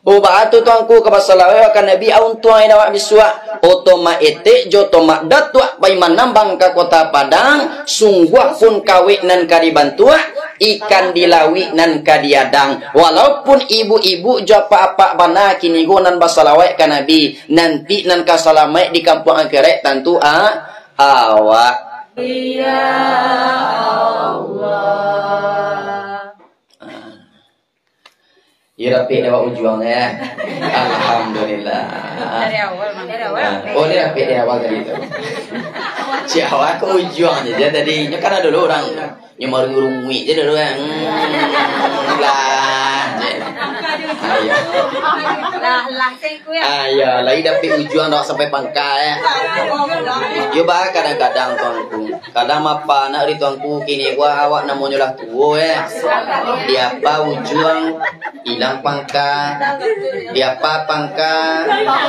Ubah tu tuanku ke pasalawe akan Nabi aun tuai dawak biswa otoma ete jotoma datua pai manambang ke kota Padang sungguh pun kawik nan kadibantua ikan dilawi nan kadiadang walaupun ibu-ibu jo apa-apa bana kini gunan pasalawe ke Nabi nanti nan kasalamai di kampung akhirat tentu awak ya Allah. Irapi dewa ujuangnya. Alhamdulillah. Dari awal. Oh, irapi dari awal tadi itu. Si awal ke ujuangnya. Jadi tadinya kan ada dulu orang nyemar ngurungi jadi dulu yang lah. Ayah, lagi dapat ujuan dah sampai pangkai. Yo bah kadang-kadang tuanku. Kadang apa nak di tuanku kini gua awak namanya lah tua Dia apa ujuan hilang pangkat. Dia apa pangkat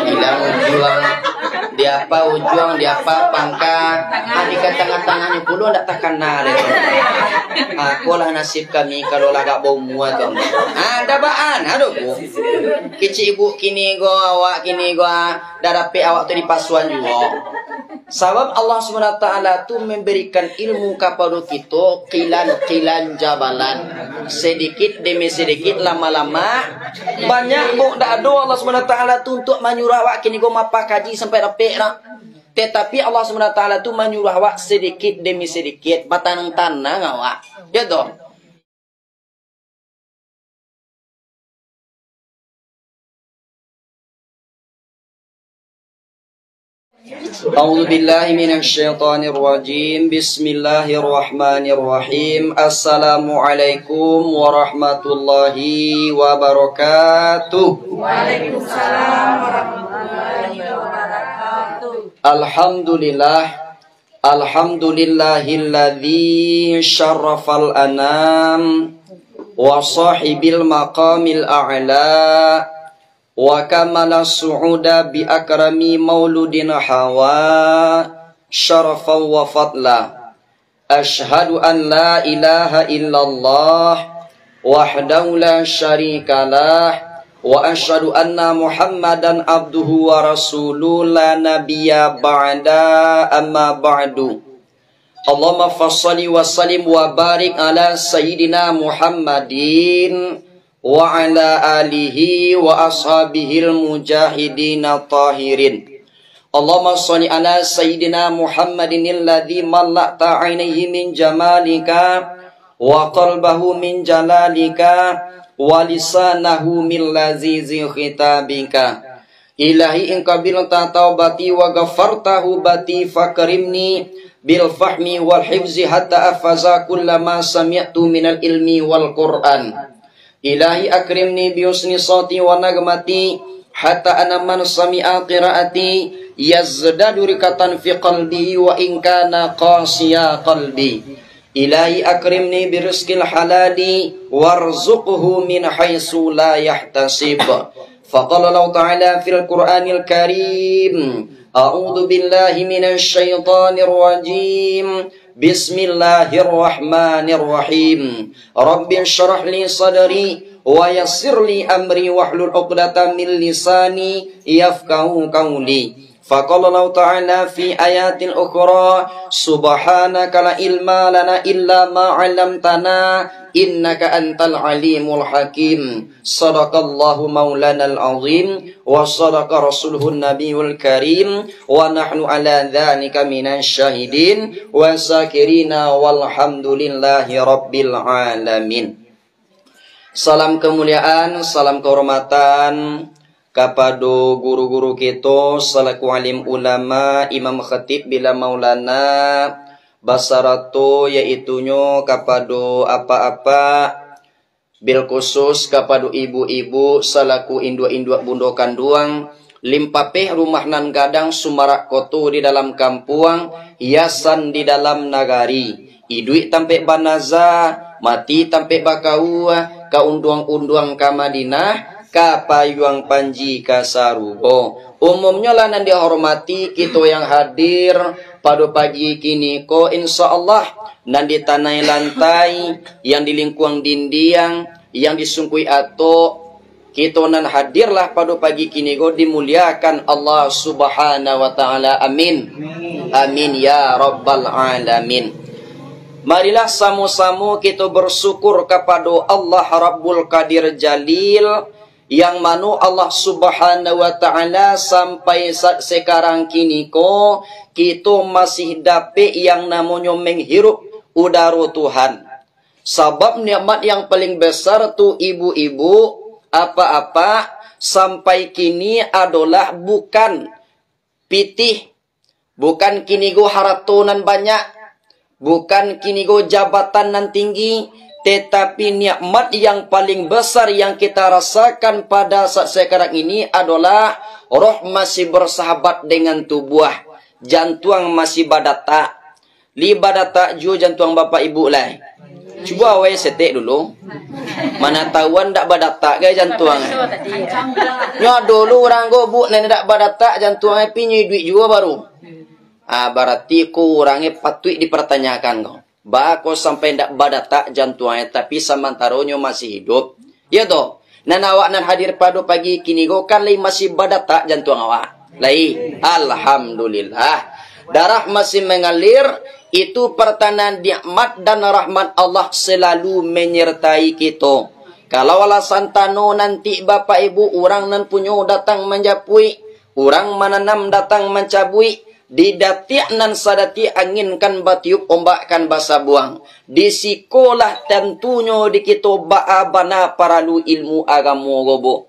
hilang ujuan. Dia apa ujuan, dia apa pangkat. Adik tangan-tangannya puluh ndak tak kenal itu. Aku lah nasib kami kalau lagak bau muat tu. Ada baan, aduh bu. Kecil ibu kini gua awak kini gua darapi awak tu di pasuan juga. Sebab Allah SWT tu memberikan ilmu kepada kita kilan-kilan jabalan. Sedikit demi sedikit lama-lama banyak bu dak ada Allah SWT tu untuk menyuruh awak kini gua mapa kaji sampai rapik nak. Tetapi Allah SWT tu menyuruh awak sedikit demi sedikit batanang-tanang awak. Ya toh. A'udzu billahi minasy syaithanir rajim. Bismillahirrahmanirrahim. Assalamualaikum warahmatullahi wabarakatuh. Waalaikumsalam warahmatullahi wabarakatuh. Alhamdulillahilladzi syarrafal anam wa sahibil maqamil a'la wa kamala su'uda bi akrami mauludin hawa syarafan wa fadla. Ashhadu an la ilaha illallah wahdahu la syarikalah wa ashhadu anna muhammadan abduhu wa rasuluh la nabiyya ba'da amma ba'du. Allahumma fassalli wa sallim wa barik ala sayyidina Muhammadin wa ala alihi wa ashabihil mujahidina tahirin. Allahumma salli ala sayyidina Muhammadin alladhi malla'ta 'ainaihi min jamalika wa qalbahu min jalalika wa lisanahu min lazizi khitabika. Ilahi in qabilta taubati wa ghafartahu bati fakrimni bil fahmi wal hifzi hatta afaza kullama sami'tu minal ilmi wal Qur'an. Ilahi akrimni bi husni sawti wa nagmati hatta ana man sami'a qiraati yazdadu rikatan fi qalbi wa in kana qasiya qalbi. Ilahi akrimni bi rizqil halali warzuqhu min haitsu la yahtasib. Faqala Allah ta'ala fil Qur'anil Karim, a'udzu billahi minasy syaithanir rajim. Bismillahirrahmanirrahim. Rabbi syrah li sadri wa yassir li amri wahlul 'uqdatam min lisani yafqahu qawli. Faqala Allah ta'ala fi ayatin ukhra, subhanaka la ilma lana illa ma 'allamtana innaka antal alimul hakim. Sadaqallahu maulanal azim wa sadaqa rasuluhun nabiyul karim wa nahnu ala dzalika minasy syahidin wa sakirina walhamdulillahi rabbil alamin. Salam kemuliaan, salam kehormatan kepada guru-guru kita selaku alim ulama, imam khatib bila maulana basarato, yaitunya kepada apa-apa bil khusus kepada ibu-ibu selaku induk-induk bundo kanduang limpapeh rumah nan gadang sumarak koto di dalam kampuang hiasan di dalam nagari idui tampe banaza mati tampe bakau kaunduang-unduang ka Madinah ka payuang panji ka Sarubo. Umumnya lah nan dihormati kita yang hadir pada pagi kini ko insyaallah nan di tanah lantai yang di lingkuang dinding yang disungkui ato kita nan hadirlah pada pagi kini go dimuliakan Allah Subhanahu wa taala. Amin. Amin ya rabbal alamin. Marilah sama-sama kita bersyukur kepada Allah Rabbul Qadir Jalil, yang mana Allah Subhanahu wa taala sampai saat sekarang kini ko kita masih dapat yang namanya menghirup udara Tuhan. Sebab nikmat yang paling besar tu ibu-ibu apa-apa sampai kini adalah bukan pitih, bukan kini go haratonan banyak, bukan kini go jabatan nan tinggi, tetapi nikmat yang paling besar yang kita rasakan pada saat sekarang ini adalah roh masih bersahabat dengan tubuh, jantung masih badata. Li badata ju jantung bapak ibu lah. Cuba awak setek dulu. Mana tahuan tak badata ke jantung. Nya dulu orang go bu nenek tak badata jantung pinya duit juga baru. Berarti kurangnya patut dipertanyakan kau. Ba kau sampai ndak badata jantungnya tapi sementaranya masih hidup. Ya toh. Nan awak nan hadir pada pagi kini go kan lai masih badata jantung awak. Lai alhamdulillah. Darah masih mengalir, itu pertanda nikmat dan rahmat Allah selalu menyertai kita. Kalau alasan tano nanti bapak ibu orang nan punya datang menjapui, orang menanam datang mencabui, di datiak nan sadati angin kan batiup ombak kan basa buang. Di sikolah tentunya di kita bana paralu ilmu agama gobo.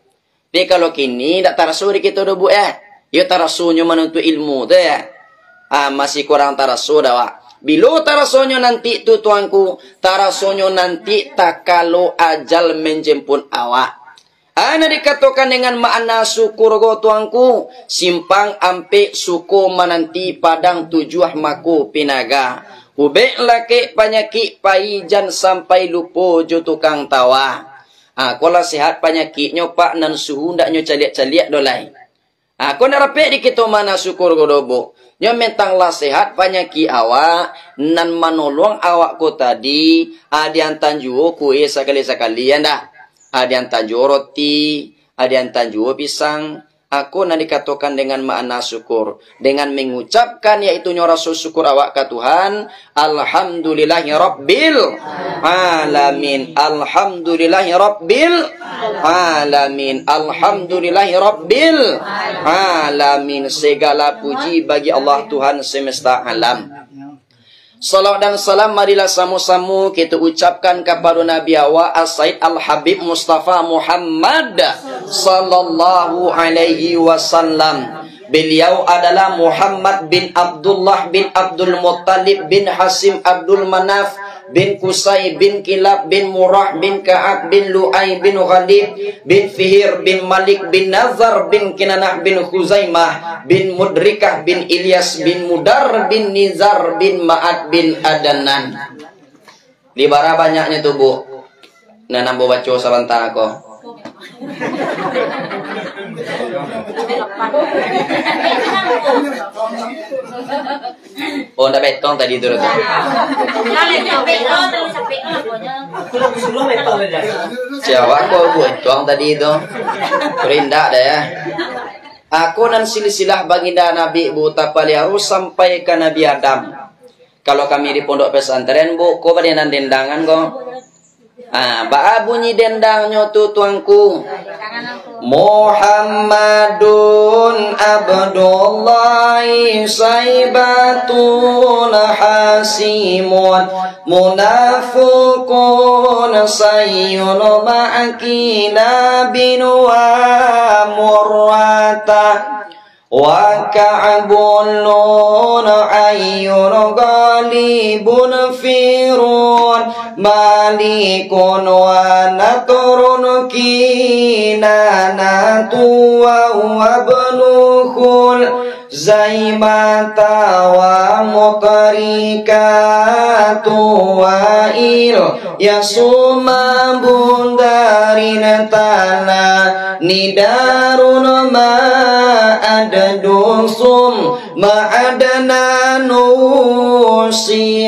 Tapi kalau kini tak tarasu di kita dobu ya tarasunya menuntut ilmu tu ya. Masih kurang tarasu dah wak. Bila tarasonyo nanti tu tuanku, tarasonyo nanti tak kalau ajal menjemput awak. Ana dikatakan dengan makna syukur go tuanku, simpang ampe suku menanti padang tujuh maku pinaga. Ubek laki penyakit paijan sampai lupa jo tukang tawa. Kalau sehat penyakitnya pak nan suhu ndaknyo caliak-caliak dolai. Kau nak rapik di kita mana syukur go dobo. Nya mentanglah sehat penyakit awak nan menolong awak ko tadi adian tanjuo kue sekali-sekali anda. Adian tanjuo roti, adian tanjuo pisang. Aku nan dikatakan dengan makna syukur, dengan mengucapkan yaitu rasa syukur awak ke Tuhan. Alhamdulillahi rabbil alamin. Alhamdulillahi rabbil alamin. Alhamdulillahi rabbil alamin. Segala puji bagi Allah Tuhan semesta alam. Salam dan salam marilah sama-sama kita ucapkan kepada Nabi awak As-Said Al-Habib Mustafa Muhammad sallallahu alaihi wasallam. Beliau adalah Muhammad bin Abdullah bin Abdul Muttalib bin Hasim Abdul Manaf bin Qusay bin Kilab bin Murrah bin Ka'ab bin Lu'ay bin Ghalib bin Fihir bin Malik bin Nazar bin Kinanah bin Khuzaimah bin Mudrikah bin Ilyas bin Mudar bin Nizar bin Ma'ad bin Adanan. Libara banyaknya tu bu. Nah nambo baca sebentar aku. Oh, ndak betong tadi tu. Siapa kau buat tuang tadi tu? Perindak dah ya. Aku nan silsilah baginda Nabi bu tapali harus sampai ke Nabi Adam. Kalau kami di pondok pesantren bu, kau pada nan dendangan kau. Ba bunyi dendangnya tu tuanku. Muhammadun Abdullahi Saibatun Hasimun Munafiqun Sayyun Ma'akina bin wa Murrata wa Ka'bun Nun Ayyun Ghalibun Firun Malikun wa Naturun Kinanatu wa Wabnuhul Zaimata wa Mutarikatu wa Il Yasuma Bundarin Tana Nidarun Ma'adadusum Ma'adana Nusihata.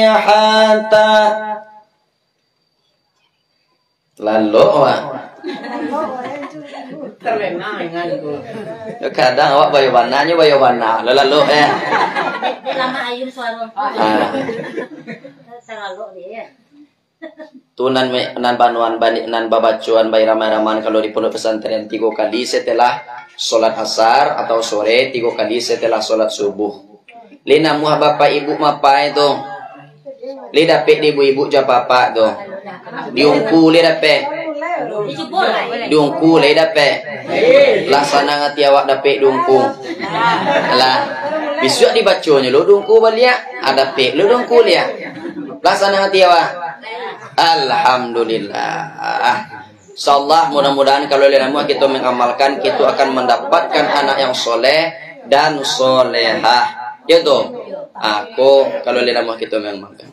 Lalu Kadang awak bayo warna lalu Lama ayun suara. Terlalu dia. Tunan banuan nan babacuan bayi ramai-ramai kalau di pondok pesantren 3 kali setelah sholat asar atau sore, 3 kali setelah sholat subuh. Lina muah bapak ibu mapai tu. Li dapet di ibu-ibu ja papa tu. Diungku li dapet. Diungku li dapet. Laksana ngati awak dapet diungku. Lah. Besok dibacanya lo diungku balik. Ada pek lo diungku liya. Laksana ngati awak. Alhamdulillah. Insyaallah mudah-mudahan kalau lelamu kita mengamalkan, kita akan mendapatkan anak yang soleh dan solehah. Ya toh. Aku kalau lelamu kita mengamalkan.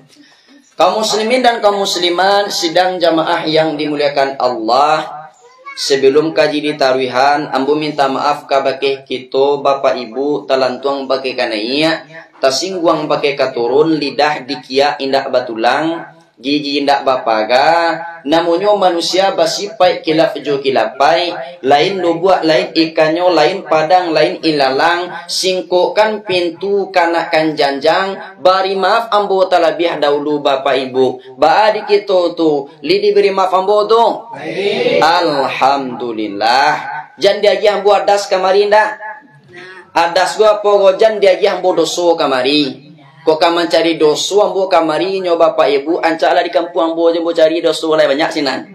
Kaum muslimin dan kaum muslimat sidang jamaah yang dimuliakan Allah. Sebelum kaji di taruihan, ambu minta maaf kabake kita bapak ibu talantuang bake kanaiya, tasingguang bake katurun lidah dikia indak batulang. Gigi indak bapaga, namunnya manusia basipai kilap jo kilapai, lain nubuak, lain ikannya, lain padang, lain ilalang, singkokkan pintu kanakan janjang, bari maaf ambo talabiah dahulu bapak ibu, baadi kita tu, li diberi maaf ambo tu, alhamdulillah, jan dia ambo adas kamari ndak, adas gua pogo jan dia ambo doso kamari. Kok kamu cari dosu ambo kamari nyoba bapak ibu ancaklah di kampung ambo je cari dosu lai banyak sinan.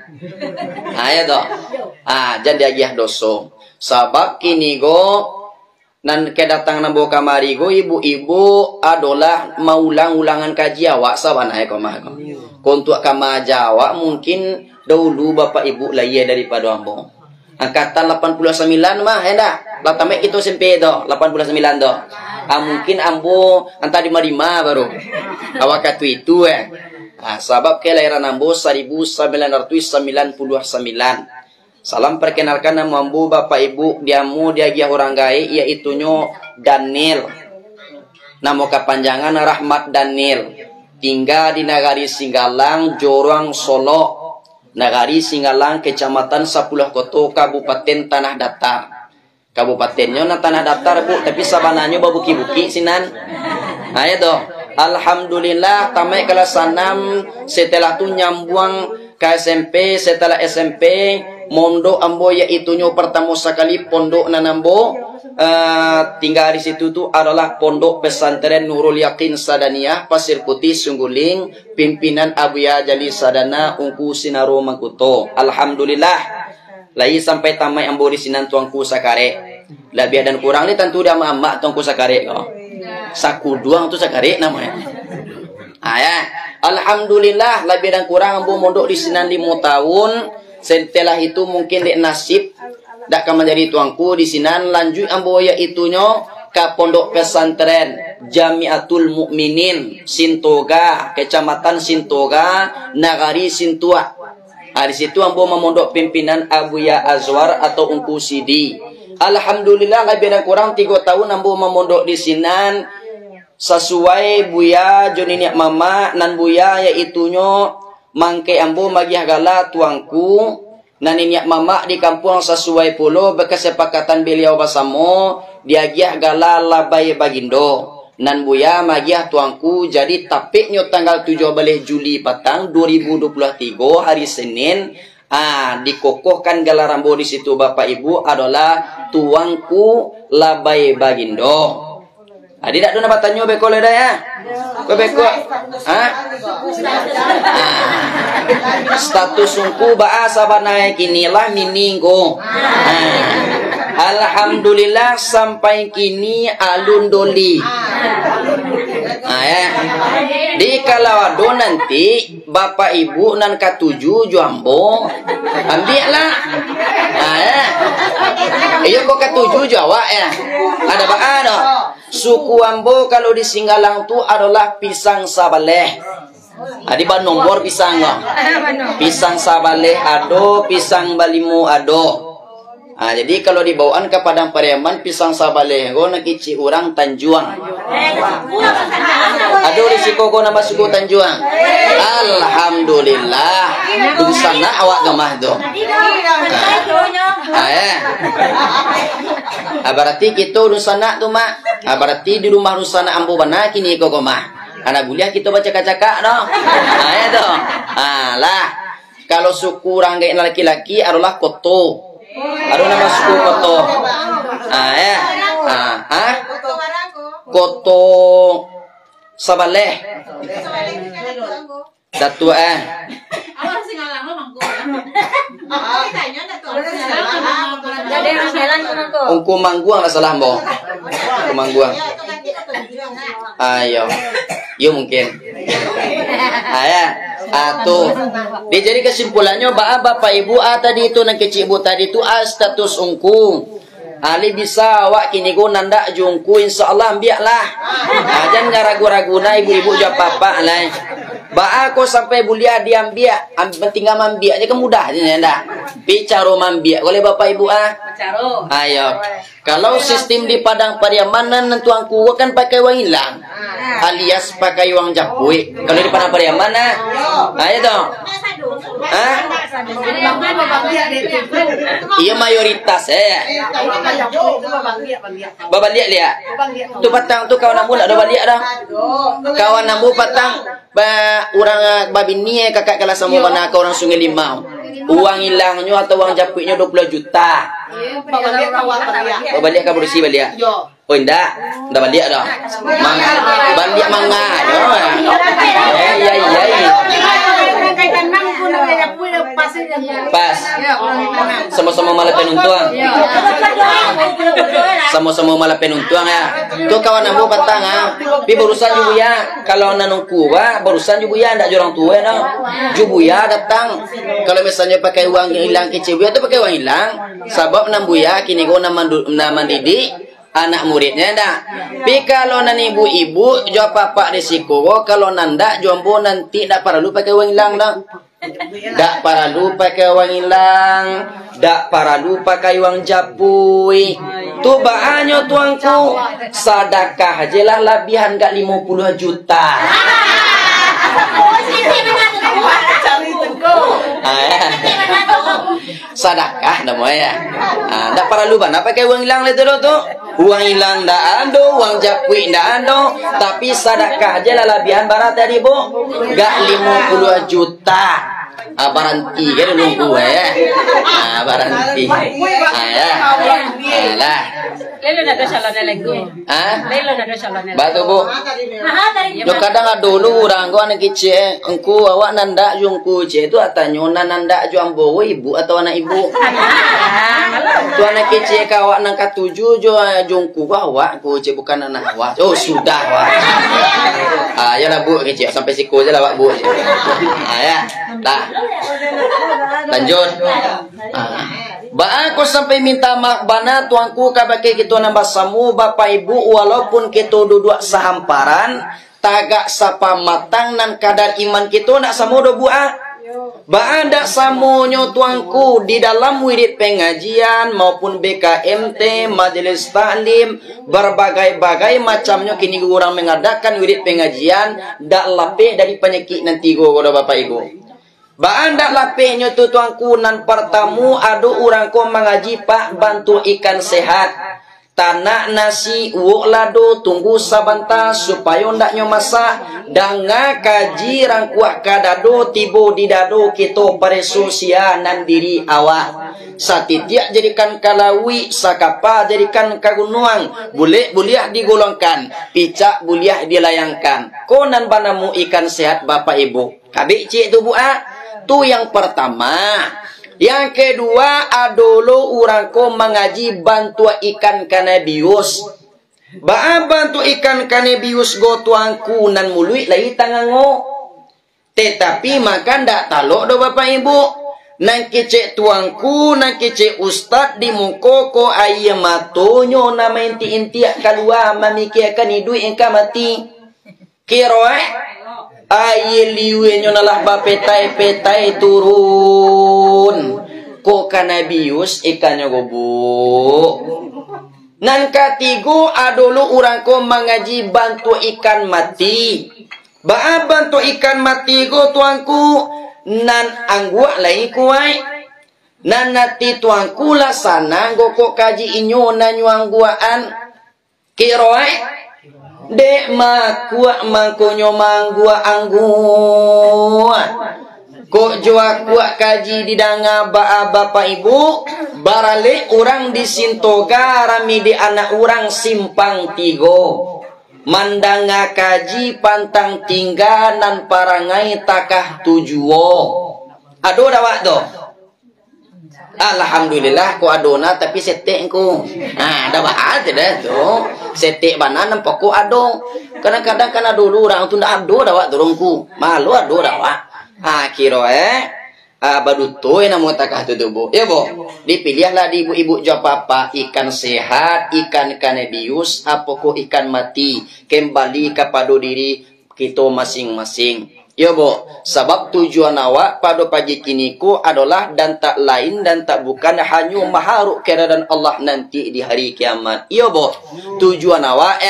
Ya toh. Jadi agih dosu. Sabab kini go nan kedatang nambo kamari go ibu-ibu adalah maulang-ulangan kaji awak sabana ko mah ko. Kontuk kama Jawa mungkin dahulu bapak ibu laye daripada ambo. Angkatan 89 mah hendak. Latame itu SMP do 89 do. Mungkin ambo antara 55 baru. Awak itu sebab kelahiran ambo 1999. Salam perkenalkan nama ambo bapak ibu diamu dia orang gae yaitunya Daniel. Nama kepanjangan Rahmat Daniel. Tinggal di Nagari Singgalang, Jorong Solo. Nagari Singgalang, Kecamatan 10 Koto, Kabupaten Tanah Datar. Kabupatennya na tanah datar bu, tapi sabananya babuki-buki sinan. Ya toh. Alhamdulillah tamai kelas 6 setelah tu nyambuang ke SMP, setelah SMP mondok ambo yaitunya pertama sekali pondok nanambo tinggal di situ tu adalah pondok pesantren Nurul Yakin Sadaniyah Pasir Putih Sungguling, pimpinan Abuya Jali Sadana Ungku Sinaro Mangkuto. Alhamdulillah. Lai sampai tamai ambo di sinan tuangku sakare. Lebih dan kurang ni tentu dah mak tuangku sakare ko. Saku duang tu sakare namanya. Alhamdulillah lebih dan kurang ambo mondok di sinan 5 tahun. Setelah itu mungkin dek nasib dak akan menjadi tuangku di sinan lanjut ambo ya itunya ke pondok pesantren Jamiatul Mukminin Sintoga, Kecamatan Sintoga, Nagari Sintua. Di situ ambo memondok pimpinan Abuya Azwar atau Ungku Sidi. Alhamdulillah lebih dan kurang 3 tahun ambo memondok di sinan sesuai buya joninya mama nan buya yaitunya mangke ambo magiah gala tuangku nan niat mama di kampung sesuai pulo berkesepakatan beliau bersama diagiah gala labai bagindo. Nan buya magiah tuangku jadi tapiknya tanggal 17 Juli petang 2023 hari Senin. Dikokohkan gelar rambo di situ bapak ibu adalah tuangku labai bagindo. Tidak ada nama tanya beko leda ya. Beko. Status ungku bahasa banai kinilah mininggo. Alhamdulillah sampai kini alun doli. Di kalawado nanti bapak ibu nan katuju jambo ambillah. Iya kok katuju Jawa ya. Ada apa ada? Suku ambo kalau di Singgalang tu adalah pisang sabaleh. Di nombor pisang no. Pisang sabaleh ado, pisang balimu ado. Jadi kalau dibawaan ke Padang Pariaman pisang sabaleh go nak kicik orang Tanjuang. Aduh risiko ko nama suku Tanjuang. Alhamdulillah. Di sana awak gemah tu. Berarti kita rusana tu mak. Berarti di rumah rusana ambu bana kini ko gemah. Anak kuliah kita baca cakap dah. Tu. Lah. Kalau suku orang laki-laki adalah koto. Ada nama suku koto. Koto sabaleh. Datu Ungku mangguang lah salah mo. Ungku mangguang. Ayo. Yo mungkin. Tuh. Dia jadi kesimpulannya bapak ibu tadi itu nak kecik ibu tadi itu status ungku. Ali bisa awak kini go nanda jungku insyaallah biarlah. Jangan ragu-ragu na ibu-ibu jawab apa lah. Aku sampai bulia diam biak, tinggal mambiak je kan mudah je nanda. Bicaro mambiak oleh bapak ibu Bicaro. Ayo. Kalau sistem di Padang Pariaman nantuangku kan pakai wang hilang. Alias pakai wang japui. Kalau di Padang Pariaman ayo dong. Iya mayoritas babaliak lihat. Tu patang tu kawan namu nak babaliak dah. Kawan namu patang orang babini kakak kelas sama mana ke orang Sungai Limau. Uang hilangnya atau uang japunya 20 juta. Babaliak kau bersih baliak. Oh indah baliak dah. Baliak manga. Iya. Pas. Sama-sama malah penuntuang. Sama-sama malah penuntuang ya. Tu kawan namu patang Pi barusan juga ya. Kalau nanungku barusan juga ya ndak orang tua dah. Jubu ya datang. Kalau misalnya pakai uang hilang kecil tu pakai uang hilang. Sebab nambu ya kini go nama didik anak muridnya dah. Pi kalau nan ibu-ibu jawab apa risiko. Kalau nanda jombo nanti tak perlu pakai uang hilang dah. Tak perlu pakai uang hilang. Tak perlu pakai uang japui. Tu bahannya tuangku. Sedekah aja lah lebihan gak 50 juta. Sedekah namanya. Tak perlu nak pakai uang hilang itu tu. Uang hilang dah ada, uang japui dah ada, tapi sedekah aja lah lebihan barat tadi bu, gak 50 juta. Baranti kan nunggu baranti. Lah. Lelo na do salon lagi. Lelo na do salon. Batu bu. Yo kadang ada dulu orang gua anak kecil, engku awak nanda jungku je itu atanya nanda juambo ibu atau anak ibu. Tu anak kecil kawak nang katuju jo jungku awak ku je bukan anak awak. Oh sudah awak. Ya lah bu kecil sampai siku je lah awak bu. Ya. Dah. Lanjut. Aku sampai minta maaf bana tuanku kabake kita nambah samu bapak ibu walaupun kita duduk sehamparan tagak sapa matang nan kadar iman kita nak samu do buah. Ba'anda samunyo tuanku di dalam wirid pengajian maupun BKMT, majelis taklim, berbagai-bagai macamnya kini orang mengadakan wirid pengajian dak lapih dari penyakit nanti go bapak ibu. Ba'anda lapihnya tu tuanku nan pertamu adu orang ko mengaji pak bantu ikan sehat. Tanak nasi uuk lado tunggu sabanta supaya ndaknya masak. Danga kaji rangkuak kadado tibo di dado kita paresusia nan diri awak. Satitiak jadikan kalawi sakapa jadikan kagunuang. Buliah digolongkan. Picak buliah dilayangkan. Konan banamu ikan sehat bapak ibu. Kabik cik tu buat. Tu yang pertama. Yang kedua adalah orang ko mengaji bantu ikan kanabius. Bantu ikan kanabius go tuangku nan mului lagi tangango. Tetapi makan dak talok do bapak ibu. Nang kecek tuangku, nang kecek ustad di muko ko ayam matonyo nama inti-inti kalua memikirkan hidup engkau mati. Kira liwe nyo nalah ba petai turun. ko kanabius ikannya gobuk. Nan katigo adolo orang ko mengaji bantu ikan mati. Ba bantu ikan mati go tuanku nan anggua lai kuai. Nan nati tuanku lah sana go ko kaji inyo na nyuangguaan. Kiroai dek makua mangkonyo manggua anggua. Kok jua kuat kaji didanga bapak ibu barale orang disintoga rami di anak orang simpang tigo mandanga kaji pantang tingganan parangai takah tujuo ado dawak do alhamdulillah ko adona tapi setek ko dawak aja dah tu setek banan pokok ado kadang-kadang kan dulu orang tu ndak ado dawak dorongku malu ado dawak kiro badutoy na mo takah tutubo. Ya bo, dipilihlah di ibu-ibu jawab apa ikan sehat, ikan kanabius, apa ko ikan mati. Kembali kepada diri kita masing-masing. Ya bo, sebab tujuan awak pada pagi kini ko adalah dan tak lain dan tak bukan hanya maharuk keridaan Allah nanti di hari kiamat. Ya bo, tujuan awak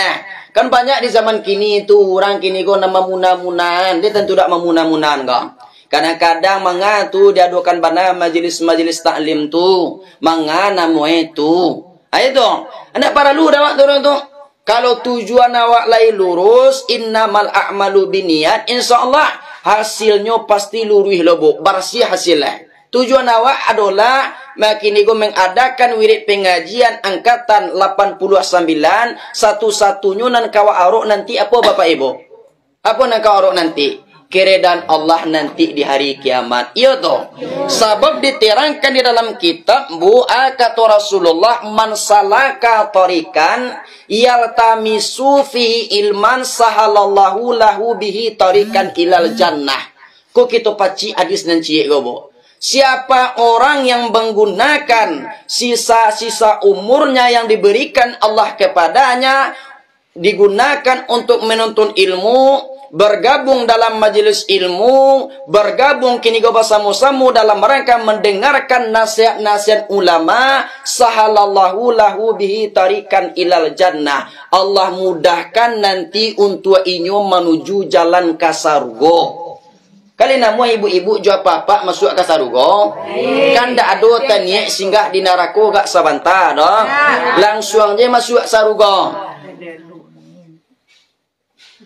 kan banyak di zaman kini itu orang kini ko nama munah-munahan. Dia tentu tak memunah-munahan kau. Kadang-kadang mengatu diadukan pada majlis-majlis taklim tu. Mengana mu itu. Ayo dong. Anak para lu dawak turun tu. Kalau tujuan awak lain lurus. Innamal a'malu biniat. InsyaAllah hasilnya pasti lurus lobok. Bersih hasilnya. Tujuan awak adalah makini go mengadakan wirid pengajian angkatan 89. Satu-satunya nan kawa arok nanti apa Bapak Ibu? Apa nan kawa arok nanti? Keridaan Allah nanti di hari kiamat. Iya toh. Sebab diterangkan di dalam kitab kata Rasulullah man salaka tarikan yaltamisu fi ilman sahalallahu lahu bihi tarikan ilal jannah. Ko kita paci hadis nan cie gobo. Siapa orang yang menggunakan sisa-sisa umurnya yang diberikan Allah kepadanya digunakan untuk menuntut ilmu, bergabung dalam majelis ilmu, bergabung kini go bersama-sama dalam rangka mendengarkan nasihat-nasihat ulama, sahalallahu lahu bihi tarikan ilal jannah. Allah mudahkan nanti untuk inyo menuju jalan ke surga. Kali nama ibu-ibu jawab apa masuk ke surga? Kan dak ada tanya singgah di neraka gak sabanta dah. Langsung je masuk surga.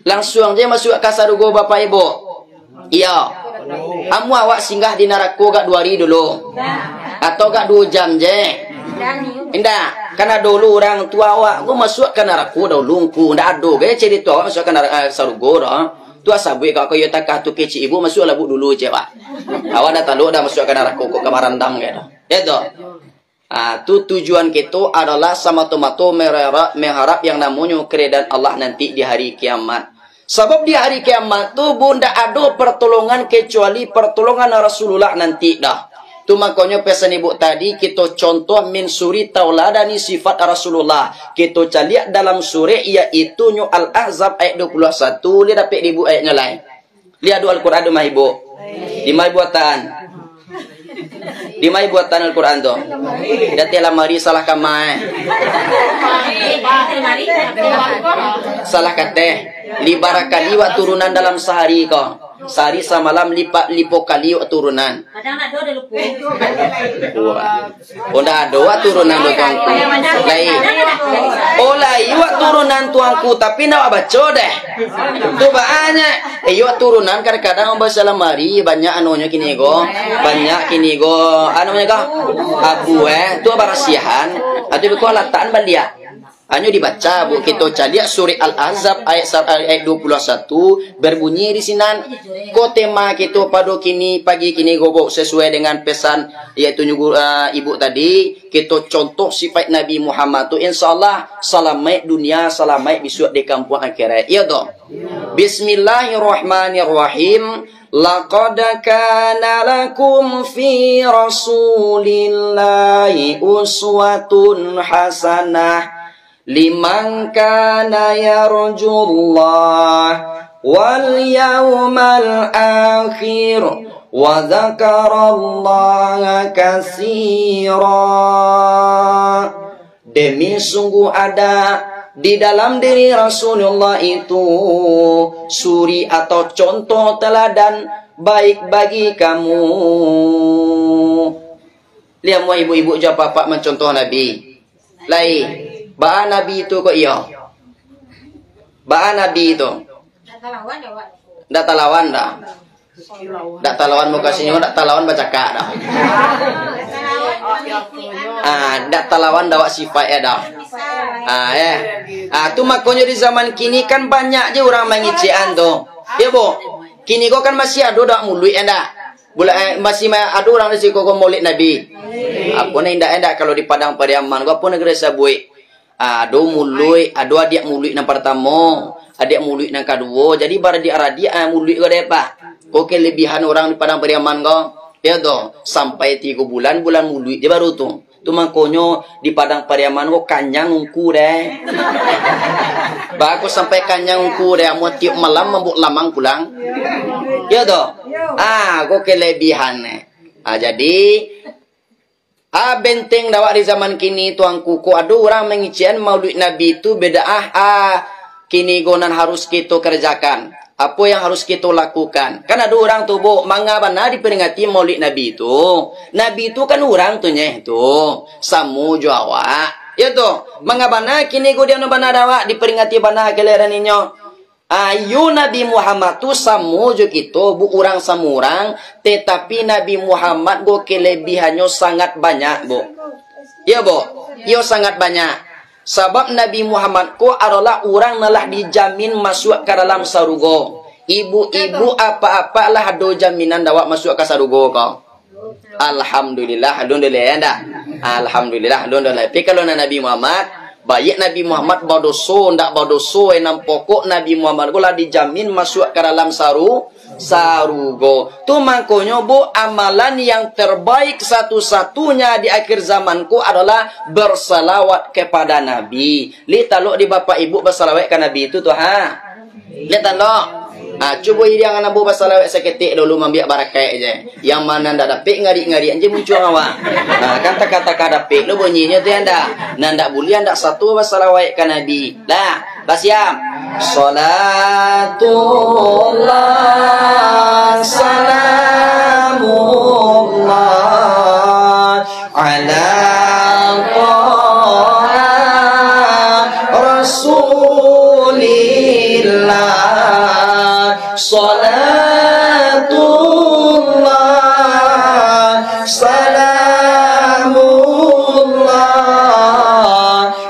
Langsung je masuk ke surga Bapak Ibu. Iya. Amu awak singgah di neraka gak 2 hari dulu. Atau gak 2 jam je. Indah. Karena dulu orang tua awak gua masuk ke neraka dulu ku ndak ada ke cerita awak masuk ke neraka surga dah. Tu asabui kau kaya takah tu kecil ibu masuk labu dulu je pak. Awak dah tahu dah masuk ke neraka kok ke barandang ke dah. Ya dah. Tu tujuan kita adalah sama-sama mengharap yang namanya keridaan Allah nanti di hari kiamat. Sebab di hari kiamat tu bunda ada pertolongan kecuali pertolongan Rasulullah nanti dah. Tu makanya pesan ibu tadi kita contoh min suri tauladani sifat Rasulullah. Kita caliak dalam surah iaitu nyu Al-Ahzab ayat 21. Lihat dapat ibu ayatnya lain. Lihat doa Al-Quran mah ibu. Di mai buatan. Di mai buatan Al-Quran tu. Dati lamari salah kamai. Salah kata. Libarakali wa turunan dalam sehari kau. Sehari semalam lipo kali turunan. Kadang nak ada lupa. Oh dah ada turunan tuanku. Lai. Oh lai turunan tuanku tapi nak baca deh. Tu banyak. Turunan kadang-kadang baca lemari banyak anunya kini go. Banyak kini go anunya kah? Abu tu barasihan. Atau ko latan bandia. Hanya dibaca bu kita cari surah Al-Ahzab ayat 21 berbunyi di sini. Ko tema kita pada kini pagi kini gobok sesuai dengan pesan yaitu ibu tadi kita contoh sifat Nabi Muhammad tu insyaallah selamat dunia selamat besok di kampung akhirat. Ya toh. Bismillahirrahmanirrahim. Laqad kana lakum fi Rasulillahi uswatun hasanah liman kana yarjullah wal yawmal akhir wa dzakarallaha katsira. Demi sungguh ada di dalam diri Rasulullah itu suri atau contoh teladan baik bagi kamu. Lihat mu ibu-ibu jawab bapak mencontoh Nabi. Lain. Ba'a Nabi itu kok iya? Ba'a Nabi itu? Dak talawan dah. Dak talawan muka senyum, dak talawan baca kak dah. Dak talawan dawak sifat ya dah. Tu makanya di zaman kini kan banyak je orang mengician tu. Ya bu, kini kau kan masih ada dak mulut anda. Masih ada orang di sini kau maulid Nabi. Apa ni indah kalau di Padang Pariaman kau apa negara sabui. Ada mulut, ada adik mulut yang pertama, adik mulut yang kedua. Jadi bar adik mulut kau depa. Kau kelebihan orang di Padang Pariaman kau. Ya tu sampai 3 bulan mulut dia baru tu. Tu makanya di Padang Pariaman kau kanyang ungku deh. Bagus sampai kanyang ungku deh. Mau tiup malam mabuk lamang pulang. Ya tu. Kau kelebihan. Jadi benteng dawak di zaman kini tuangku. Kau ada orang mengician maulid Nabi itu beda. Kini gonan harus kita kerjakan. Apa yang harus kita lakukan? Kan ada orang tu bu, mangabana diperingati maulid Nabi itu. Nabi itu kan orang tu nyeh tu. Samu Jawa. Ya tu. Mangabana kini go dia bana dawa diperingati bana geleran inyo. Ayu Nabi Muhammad tu samu jo kita bu orang samurang, tetapi Nabi Muhammad go kelebihannya sangat banyak bu. Ya bu. Yo sangat banyak. Sebab Nabi Muhammad ko adalah orang nalah dijamin masuk ke dalam sarugo. Ibu-ibu apa-apa lah ada jaminan dawak masuk ke sarugo kau. Alhamdulillah, Alhamdulillah. Tapi kalau Nabi Muhammad, baik Nabi Muhammad badoso, ndak badoso, enam pokok Nabi Muhammad ko lah dijamin masuk ke dalam sarugo. Tu makanya bu, amalan yang terbaik satu-satunya di akhir zamanku adalah bersalawat kepada Nabi. Lihat taluk di bapak ibu bersalawat ke Nabi itu tu Lihat taluk. Cuba yang anak bu bersalawat seketik dulu mambiak barakai aja. Yang mana ndak dapik ngari-ngari aja muncul awak. Kan kata-kata dapik lu bunyinya tu anda. Ndak boleh ndak satu bersalawat ke Nabi. Dah siap. Salatullah salamullah ala Rasulillah. Salatullah salamullah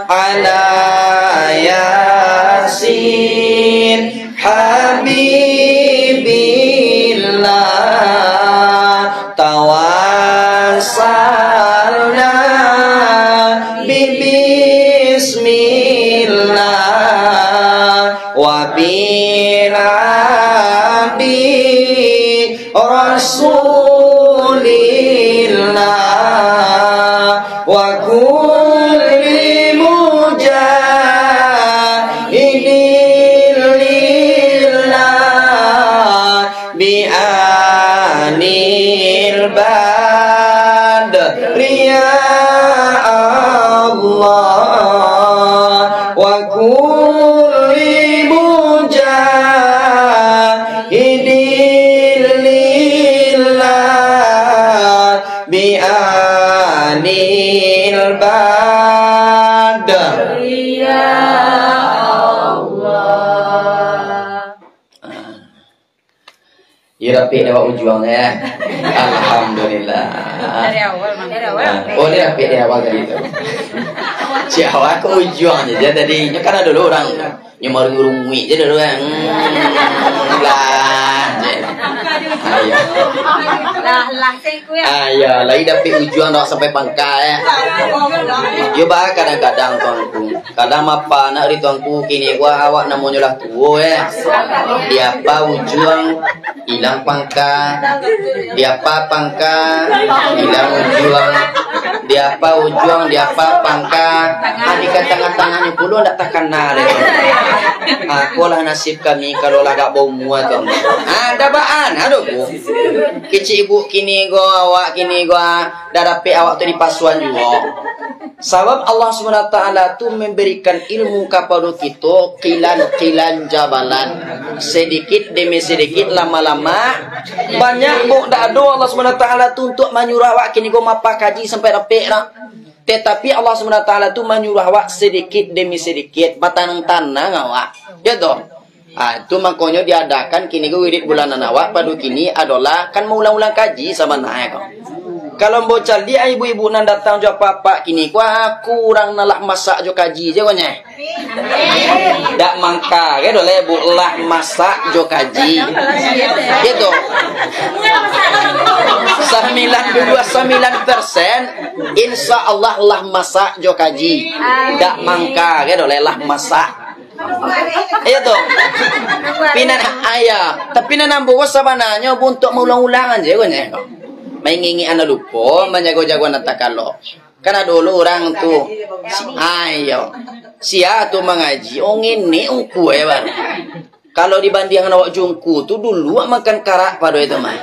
ala Yasin Habibillah tawassalna bismillah wa binabi Rasulillah wa kulli mujahidin lillah bi'anil badri ya Allah wa kulli mujahidin lillah bi'anil badri ya Allah. Rapi dewa ujuangnya. Alhamdulillah. Dari awal. Oh, dia rapi dari awal tadi itu. Si awal ke ujuangnya. Jadi tadinya kan ada dulu orang nyemar ngurungi je dulu yang ayah lagi dapat ujuan dah sampai pangkai. Yo bah kadang-kadang tuanku, kadang apa nak ri tuanku kini gua awak namanya lah tua dia apa ujuan hilang pangkai, dia apa pangkai hilang ujuan, dia apa ujuan dia apa pangkai. Adik tangan-tangannya puluh ndak tak kenal itu. Aku lah nasib kami kalau lah gak bau muat tu. Ada baan, Aduh bu, kecil ibu kini gua awak kini gua dah dapat awak tu di pasuan juga. Sebab Allah SWT tu memberikan ilmu kepada kita kilan jabalan. Sedikit demi sedikit lama-lama banyak bu dah ada Allah SWT tu untuk menyuruh awak kini gua mapa kaji sampai dapat dah. Tetapi Allah SWT tu menyuruh awak sedikit demi sedikit matanang-tanang awak. Ya toh. Itu makanya diadakan kini gue wirid bulanan awak pada kini adalah kan mau ulang-ulang kaji sama naik kok. Kalau bocah dia ibu-ibu nan datang jo apa kini aku orang nalak masak jo kaji je konya. Dak mangka ke dole bu lah masak jo kaji. Gitu. 99% insya Allah lah masak jo kaji. Dak mangka ke dole lah masak. Iya tuh. Pinan ayah. Tapi nan ambo sabananya untuk mengulang-ulangan je konya. Mengingi anak lupa menjago-jago nata kalau. Karena dulu orang tu ayo. Sia tu mengaji oh ngene ungku ya. Kalau dibandingkan awak jungku tu dulu makan karak pada itu mah.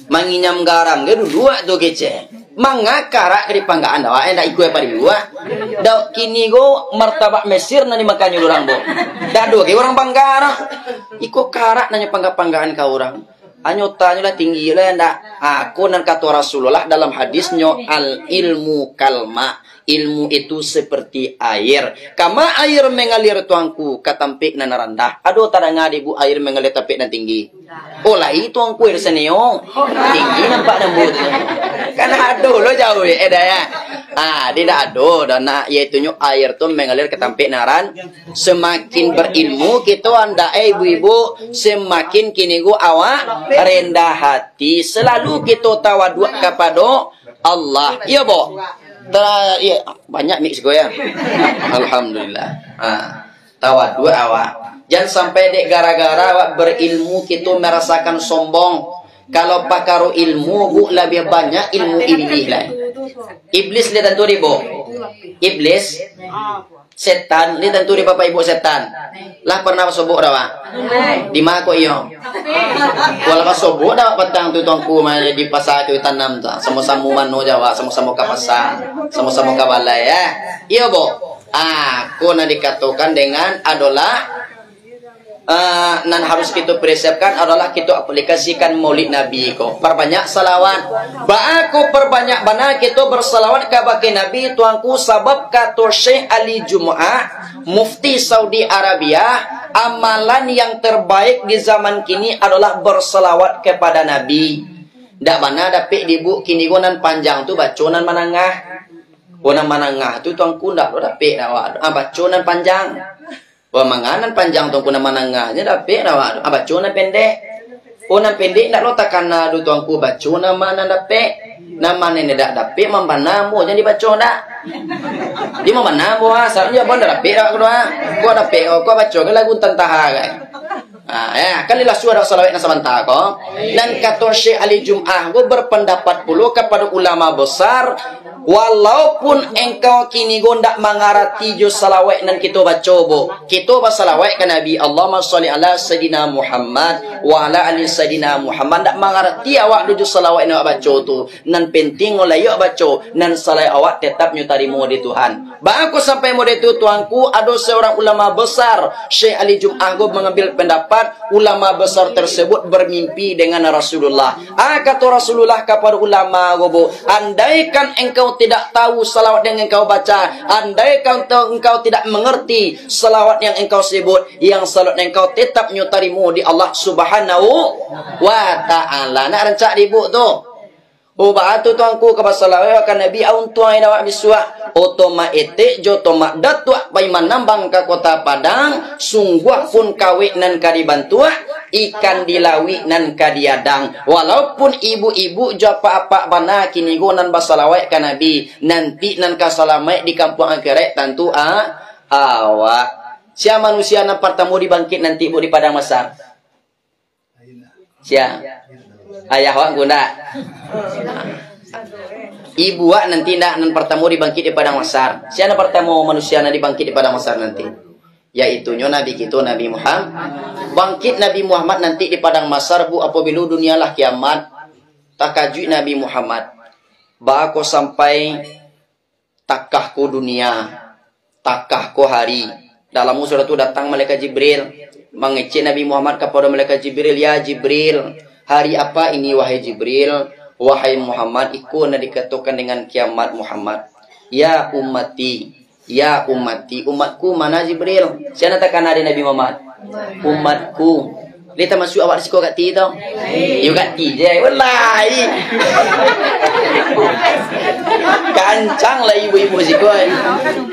Manginyam garam ke dulu tu kece. Manga karak ke dipanggaan awak endak ikut pada dua. Dak kini go martabak Mesir nani makannya orang bo. Dak do ke orang Banggara. Iko karak nanya pangga-panggaan ka orang. Anyotanya lah tinggi lah endak. Aku nan kata Rasulullah dalam hadisnya al ilmu kalma. Ilmu itu seperti air. Kama air mengalir tuangku katampik nan rendah. Aduh tada ngadi bu air mengalir tapik dan tinggi. Oh lah itu tuangku air seneo. Tinggi nampak nembut. Karena aduh lo jauh ya ya. Tidak aduh dan yaitu air tu mengalir katampik naran. Semakin berilmu kita anda ibu-ibu semakin kini gua awak rendah hati. Selalu kita tawadu kepada Allah. Iya bo. Ya, banyak mix gue ya. Alhamdulillah. Tawadu awak. Jangan sampai dek gara-gara awak berilmu kita merasakan sombong. Kalau pakar ilmu bu lebih banyak ilmu iblis lah. Iblis lihat tentu ribu. Iblis setan lihat tentu di bapak ibu setan. Lah pernah sobok dah di mana kau iyo? Walau sobok dah petang tu tuangku mana di pasar tu tanam tu. Sama-sama mano Jawa, sama-sama ke pasar, sama-sama ke balai ya. Iya bo. Aku nak dikatakan dengan adalah nan harus kita persiapkan adalah kita aplikasikan maulid Nabi ko. Perbanyak salawat. Aku perbanyak bana kita bersalawat kepada Nabi tuanku sebab kata Syekh Ali Jumu'ah Mufti Saudi Arabia amalan yang terbaik di zaman kini adalah bersalawat kepada Nabi. Dak bana dapik dibu kini gonan panjang tu baconan manangah. Gonan manangah tu tuanku ndak lo dapik awak. Baconan panjang. Manganan panjang tu kuna manangahnya dapet awak. Baconan pendek. Ona pendek ndak lo takana du tuangku bacona mana dapet. Nama nenek dak dapet mambanamu jadi bacona. Di mambanamu asalnya bon dapet aku doa. Gua dapet gua baca lagu tantaha kan. Kan inilah suara salawat nasabanta ko. Dan kata Syekh Ali Jum'ah gua berpendapat pula kepada ulama besar walaupun engkau kini gondak mengarati jo salawat nan kita baca bo. Kita bersalawat ke Nabi Allahumma sholli ala sayidina Muhammad wa ala ali sayidina Muhammad. Ndak mengarti awak jo salawat nan baca tu. Nan penting oleh awak baca nan salawat awak tetap nyutarimo di Tuhan. Ba aku sampai mode itu tuanku ada seorang ulama besar Syekh Ali Jum'ah go mengambil pendapat ulama besar tersebut bermimpi dengan Rasulullah. Kata Rasulullah kepada ulama go, andaikan engkau tidak tahu salawat yang engkau baca, andaikan engkau tidak mengerti salawat yang engkau sebut, yang salawat yang engkau tetap nyutarimu di Allah Subhanahu wa ta'ala. Nak rancak dibu tu. Batu tuangku ke salawat akan Nabi aun tuai dawak biswa. Otoma etek jotoma datua paiman nambang ke kota Padang, sungguh pun kawik nan kadibantua, ikan dilawi nan kadiadang. Walaupun ibu-ibu japa apa bana kini gonan basalawat ke Nabi, nanti nan kasalamai di kampung akhirat tentu awak. Sia manusia nan pertemu dibangkit nanti bu di padang mahsyar. Sia ayah awak guna. Ibu nanti nak nan pertemu dibangkit di padang mahsyar. Siapa pertemu manusia nak dibangkit di padang mahsyar nanti? Yaitunya Nabi kita Nabi Muhammad. Bangkit Nabi Muhammad nanti di padang mahsyar bu apabila dunialah kiamat. Takajui Nabi Muhammad. Ba ko sampai takahku dunia, takahku hari. Dalam surat itu datang malaikat Jibril mengecek Nabi Muhammad kepada malaikat Jibril, ya Jibril, hari apa ini wahai Jibril? Wahai Muhammad, ikut dikatakan dengan kiamat Muhammad. Ya ummati, ya ummati, umatku mana Jibril? Siapa katakan ada Nabi Muhammad? Umatku. Dia tak masuk awak sekolah kat ti tau. You kat ti je. Wallahi. Kancang lah ibu-ibu sekolah.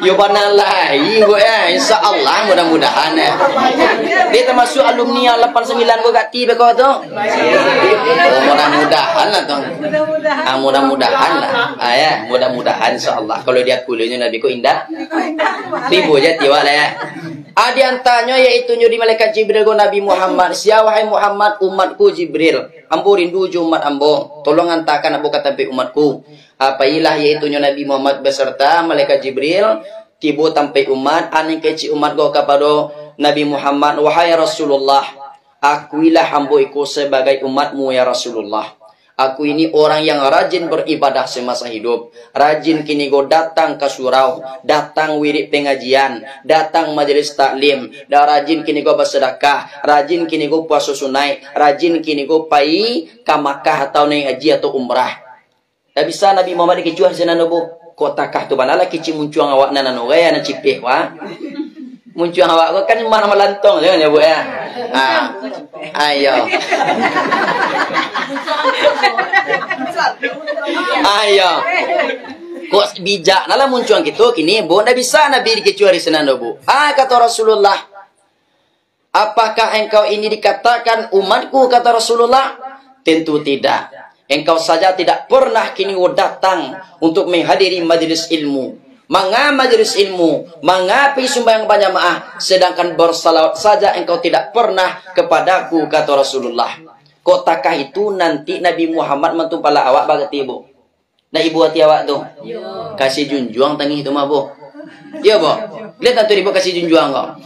You mana lain gue insya-Allah mudah-mudahan Dia tak masuk alumni 89 gue kat ti bekau tu. Mudah-mudahan lah tu. Mudah-mudahan lah. Ya, mudah-mudahan insya-Allah. Kalau dia kuliahnya Nabi ko indah. Ribu je tiwak lah ya. Di antaranya yaitu nyuri malaikat Jibril go Nabi Muhammad. Wahai Muhammad, umatku Jibril, ambo rindu je umat ambo. Tolong hantarkan ambo kata umatku. Apailah yaitu Nabi Muhammad beserta malaikat Jibril tiba sampai umat ane kecil umat go kepada Nabi Muhammad. Wahai Rasulullah, akuilah ambo ikut sebagai umatmu ya Rasulullah. Aku ini orang yang rajin beribadah semasa hidup. Rajin kini go datang ke surau, datang wirid pengajian, datang majelis taklim, dan rajin kini go bersedekah, rajin kini go puasa sunai, rajin kini go pai ke Makkah atau naik haji atau umrah. Tak bisa Nabi Muhammad dikecuali sana bu. Kotakah tu banala kecil muncuang awak nana gaya na cipeh wa. Muncuang awak kan mana melantong jangan ya bu ya. Ayo. Ayo. Kok bijak nala muncuang gitu kini bu ndak bisa Nabi dikecuali senando bu. Kata Rasulullah, apakah engkau ini dikatakan umatku kata Rasulullah? Tentu tidak. Engkau saja tidak pernah kini datang untuk menghadiri majelis ilmu. Majelis ilmu, mengapi sembahyang berjamaah, sedangkan bersalawat saja engkau tidak pernah kepadaku kata Rasulullah. Kotakah itu nanti Nabi Muhammad mentumpala awak bagat ibu? Nah ibu hati awak tu kasih junjuang tangih itu mah bu. Ya bu, lihat tu ibu kasih junjuang kau.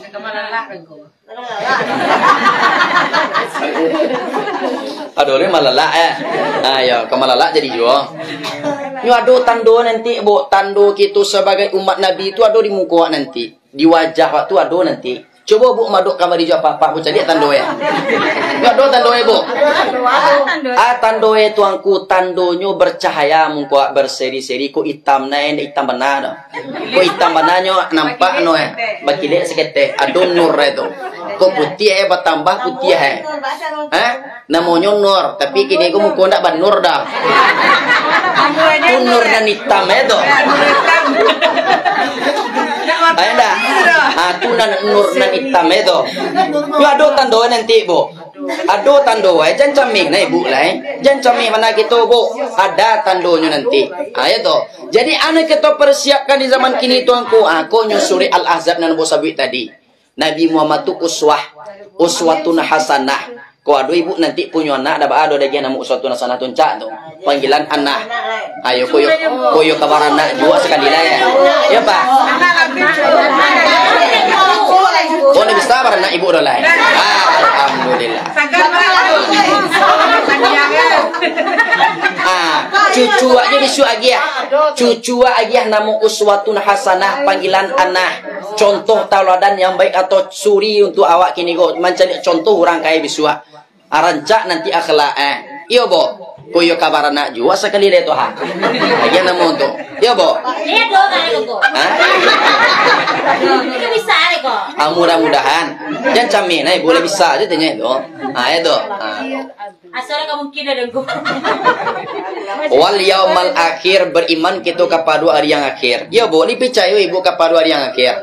Aduh ni malalak Ayo kemalala jadi jual. Ni aduh tando nanti bu, tando kita sebagai umat Nabi itu aduh di muka nanti, di wajah waktu aduh nanti. Coba bu maduk kamar hijau apa bu cari tando ya. Ni aduh tando ya bu. Tando ya tuangku tandonyo bercahaya muka berseri-seri ko hitam na hitam benar. Ko hitam benarnya nampak no bakilek sekete aduh nur itu. Ko putih bertambah putih namanya nur tapi kini ko muka ndak banur dah. Nur dan hitam itu. Ayanda. Tu nur dan hitam itu. Yo ado tando nanti bu. Ado tando jangan camik na ibu lah jangan camik mana kita bu. Ada tandonya nanti. Itu. Jadi anak kita persiapkan di zaman kini tuanku. Aku nyusuri Al-Ahzab dan Bosabit tadi. Nabi Muhammad tu uswatun hasanah. Kau aduh ibu nanti punya anak dah ada lagi nama uswatun hasanah tuncak tu. Panggilan anak. Ayo koyo kabar anak juga sekali lah ya. Ya pak. Oh ni bisa bar anak ibu dah lah. Alhamdulillah. Cucu aja bisu lagi ya. Cucu lagi nama uswatun hasanah panggilan anak. Contoh tauladan yang baik atau suri untuk awak kini go mencari contoh orang kaya bisu. Arancak nanti akhlak iyo bo koyo kabar anak juga sekali deh tu lagi nama untuk iyo bo iya do kali go itu bisa kok mudah-mudahan jangan camin boleh bisa aja tanya itu itu asal kamu kira dong go wal yaumal akhir beriman kita kepada hari yang akhir iya bo ni percaya ibu kepada hari yang akhir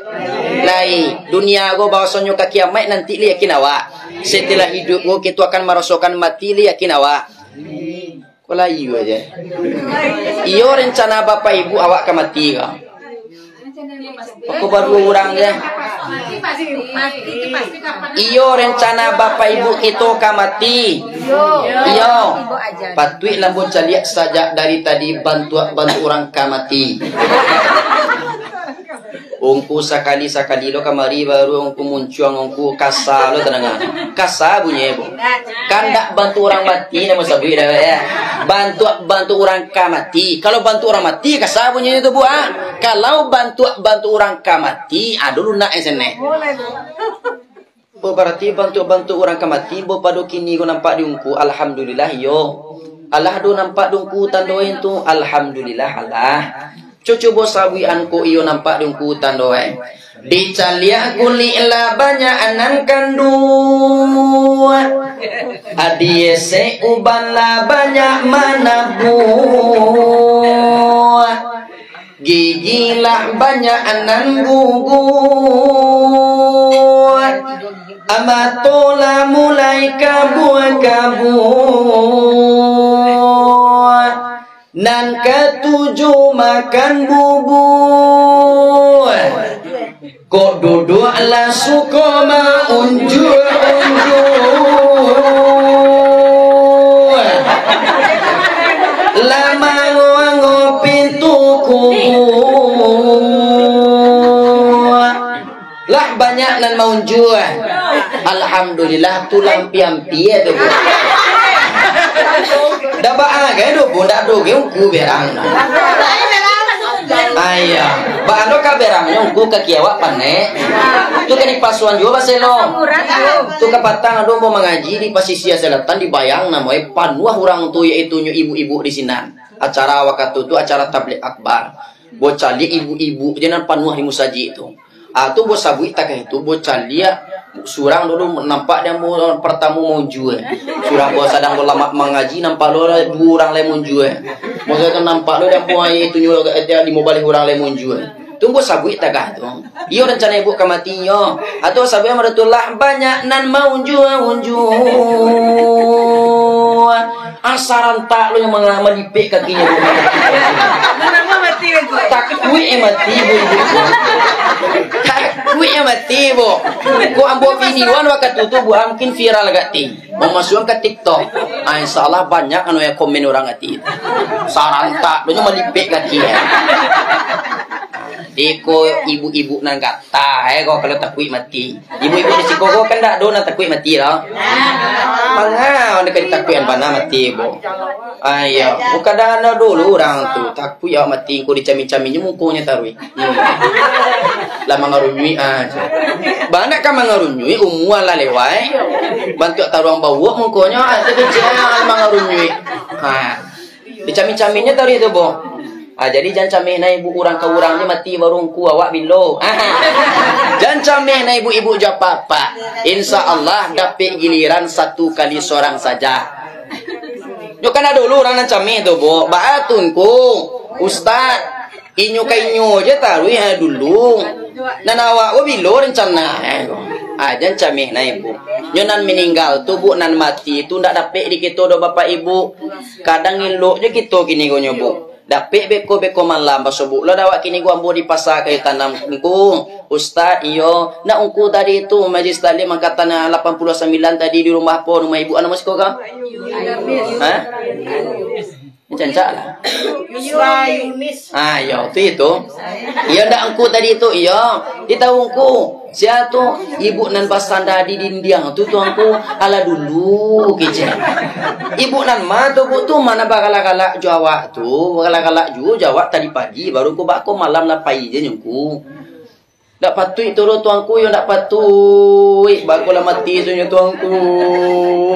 lai dunia go bahasanya ke kiamat nanti li yakin awak setelah hidupmu kita akan merasakan mati li yakin awak. Kalau iyo aja. Iyo rencana bapak ibu awak akan mati kah? Aku baru orang je. Iyo rencana bapak ibu kita akan mati. Iyo. Patui lambut caliak saja dari tadi bantu orang akan mati. Ongku sakali lo kamari baru ongku muncul ongku kasa lo tenang. Kasa bunyi bu. Kan tak bantu orang mati nama sabui dah ya. Bantu orang mati. Kalau bantu orang mati kasa bunyi itu bu. Kalau bantu orang mati, dulu nak esene. Oh, berarti bantu orang mati. Bo padu kini ko nampak diungku. Alhamdulillah yo. Allah do nampak diungku tandoin tu. Alhamdulillah Allah. Cucu bo sawi anku iyo nampak diungku tandoin. Dicalia kulilah banyak anan kandu. Adiese ubala banyak manabu. Gigilah banyak anan gugu. Amatola mulai kabu-kabu. Nan ketujuh makan bubur. Kok duduk ala suka maunjur-unjur. Lama ngopi kubur. Lah banyak nan maunjur. Alhamdulillah tulang piam-pia tu. Dah baang ke do bunda do ke ku berang. Ayah, baang do ka berang ku ka kiawa pane. Tu kan di pasuan juga baselo. Tu ka patang do mau mengaji di Pasisia Selatan di Bayang namanya panuah orang tu yaitu ibu-ibu di sinan. Acara waktu tu acara tabligh akbar. Bocah ibu-ibu jangan panuah di musaji itu. Tu bos sabui tak itu bocah dia surang dulu nampak dia mau pertama mau jual. Surang bos sedang lama mengaji nampak lo dua orang lemon jual. Masa tu nampak lo dia mau itu dia di mobile orang lemon jual. Tunggu sabui tak itu. Iyo rencana ibu kematinya. Atau sabui maratullah banyak nan mau jual. Asaran tak lo yang melipik kakinya. Tak kui mati bu. Kui mati bu. Ku ambo videoan waktu tu bu mungkin viral gati. Memasukkan ke TikTok. Insyaallah banyak anu ya komen orang gati. Saran tak lo yang melipik kaki. Deko ibu-ibu nang kata kok kalau takui mati. Ibu-ibu di Sikogo kan dak do nang takui mati lah. Mangau dekat takuian bana mati bo. Ayo, kadang ada dulu orang tu takui ya mati ko dicami-caminya mukonya tarui. Lah mangarunyui aja. Banyak kan mangarunyui umuan lah lewai. Bantu taruang bawa mukonya ada kecil mangarunyui. Ha. Dicami-caminya tarui tu bo. Jadi jangan cameh na ibu orang ke orangnya mati warung ku awak bilo. Jangan cameh na ibu-ibu jawab apa. Insya Allah dapat giliran satu kali seorang saja. Yo kan ada dulu orang nan cameh tu bo. Baatun ku ustaz. Inyo kainyo je taruh ya dulu. Nan awak ku bilo rencana. Jangan cameh na ibu. Yo nan meninggal tu bu nan mati tu ndak dapat di kita do bapak ibu. Kadang ngilok je kita kini go nyobo. Dapet beko malam basobuk lo dawak kini gua ambo di pasar kaya tanam ku ustaz iyo nak ungku tadi tu majlis taklim angkatan 89 tadi di rumah po rumah ibu ana masih kok ka ha cancak lah yo tu itu iyo ndak ungku tadi tu iyo ditahu ungku sia tu ibu nan pasanda di dindiang tu tuangku ala dulu kece ibu nan ma tu bu tu mana bakala-kala Jawa tu bakala-kala ju Jawa tadi pagi baru ku bako malam la pai je nyungku dak patui turu tuangku yo dak patui bako la mati tu tuangku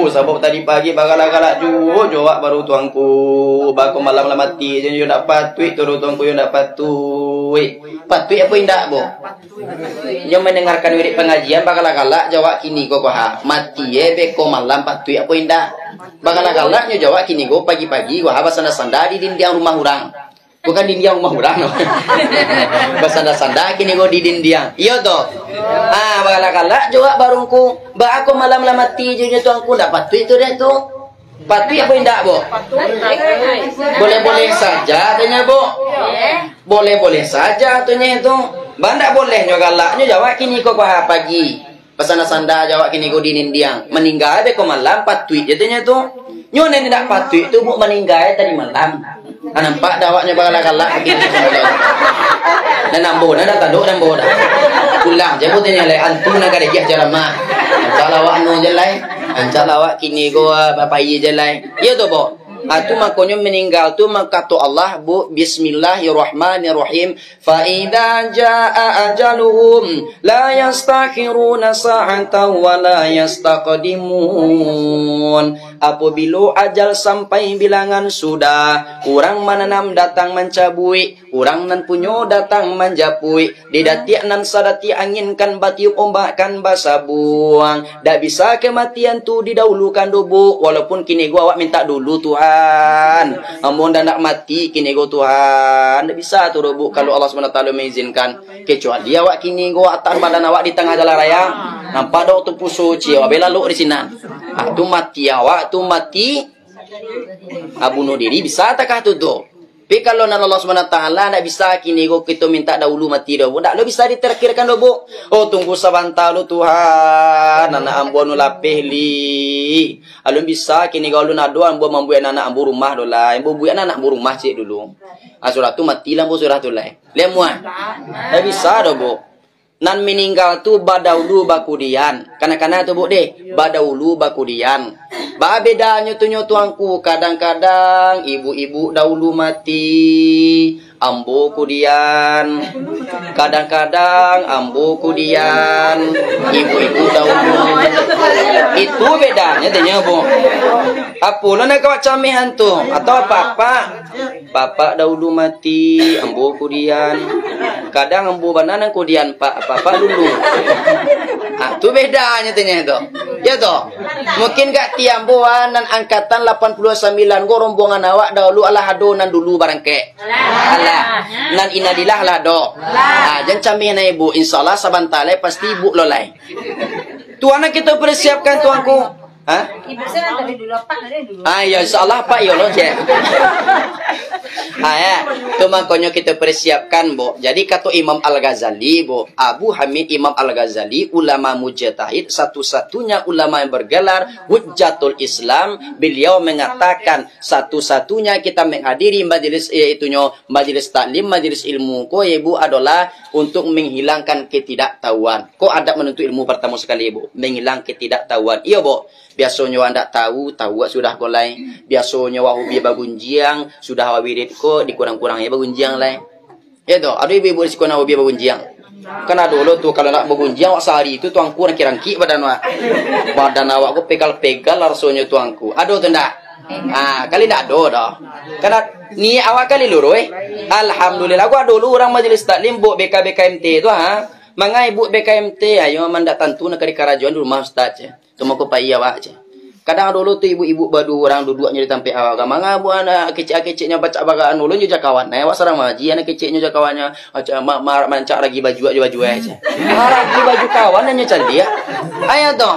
sebab tadi pagi bakala-kala ju Jawa baru tuangku bako malam la mati je yo dak patui turu tuangku yo dak patui patui apa indak bo yang mendengarkan wirid pengajian bakala-kala Jawa kini go ha mati beko malam patui apa indak bakala-kala nyo Jawa kini go pagi-pagi go ha basanda-sanda di dinding rumah orang bukan dinding rumah orang basanda-sanda kini go di dinding iya to bakala-kala Jawa barungku ba aku malam la mati je nyo tuangku ndak patui tu deh tu patui apa indak bo boleh-boleh saja tanya bo boleh-boleh saja tunya itu bandak boleh nyo galaknya Jawa kini kok pagi pasanda-sanda Jawa kini go di nindiang meninggal be ko malam patui jatuhnya itu nyo nen ndak patui itu bu meninggal tadi malam Nampak dah awaknya balak-balak begitu semua. Dan nambo dah taduk nambo dah. Pulang je pun tanya lai antum nak ada giah ceramah. Ancak lawak anu je lai. Ancak lawak kini gua papai je lai. Ya tu bo. Tu makanya meninggal tu maka tu Allah bu bismillahirrahmanirrahim fa idza jaa ajaluhum la yastakhiruna sa'atan wa la yastaqdimun. Apabila ajal sampai bilangan sudah, orang menanam datang mencabui, orang nan punyo datang menjapui, didatiak nan sadati anginkan batiup ombakkan basa buang. Dak bisa kematian tu didahulukan dubu, walaupun kini gua awak minta dulu Tuhan. Amun dah nak mati kini gua Tuhan. Dak bisa tu dubu kalau Allah SWT mengizinkan. Kecuali awak kini gua atan badan awak di tengah jalan raya. Nampak dak tu pusu ci awak bela lu di sini. Tu mati awak tu mati bunuh diri bisa takah tu tu. Tapi kalau nan Allah SWT tak bisa kini go kita minta dahulu mati dah. Tak lo bisa diterkirkan dah bu. Oh tunggu sabanta lo Tuhan. Anak ambo nu lapih li. Alun bisa kini kalau nado ambo membuat anak ambo rumah dolah. Ambo buat anak ambo rumah cik dulu. Surat tu mati lah ambo surat tu lah. Lemuan. Tak bisa dah bu. Nan meninggal tu badaulu bakudian. Kana-kana tu bu deh. Badaulu bakudian. Ba bedanya tu tuangku. Kadang-kadang ibu-ibu dahulu mati. Ambo kudian. Kadang-kadang ambo kudian. Ibu-ibu dahulu. Itu bedanya tanya bu. Apa lo nak kawat camihan tu? Atau apa? Papa dahulu mati. Ambo kudian. Kadang ambo banana kudian pak. Papa dulu. Tu bedanya tanya tu. Ya tu. Mungkin gak tiambuan dan angkatan 89 go rombongan awak dahulu ala hadonan dulu barangke. Alah. Nan inadilah lah do. Jangan camih na ibu. Insyaallah sabantale pasti ibu lolai. Tu anak kita persiapkan tuanku. Ibu saya tadi dulu apa tadi dulu. Ya insyaallah pak yo lo cek. Ya, tu makanya kita persiapkan bu. Jadi kata Imam Al-Ghazali bu, Abu Hamid Imam Al-Ghazali ulama mujtahid satu-satunya ulama yang bergelar Hujjatul Islam. Beliau mengatakan satu-satunya kita menghadiri majlis iaitunya majlis taklim, majlis ilmu ko ibu adalah untuk menghilangkan ketidaktahuan. Ko ada menuntut ilmu pertama sekali ibu, menghilang ketidaktahuan. Iya bu. Biasanya anda tahu sudah kolai. Biasanya wahubi bagunjiang sudah wawirid ko dikurang-kurangnya bagunjiang lai. Ya tu, ada ibu-ibu di sekolah wahubi bagunjiang. Karena dulu tu kalau nak bagunjiang sehari itu tuangku rangki-rangki badan awak. Badan awak ko pegal-pegal rasanya tuangku. Ada tu ndak? Kali ndak ada dah. Karena ni awak kali luru Alhamdulillah aku dulu orang majlis taklim bu BKBKMT tu Mangai ibu BKMT ayo mandak tantu nak di karajuan di rumah ustaz je. Tu mau ko pai awak je. Kadang dulu tu ibu-ibu badu orang duduknya di tempat awak. Manga bu anak kecil-kecilnya baca bagaan dulu je kawan. Awak sarang maji anak kecilnya je kawannya. Macam mancak lagi baju aja. Lagi baju kawan hanya cantik. Ayo tu.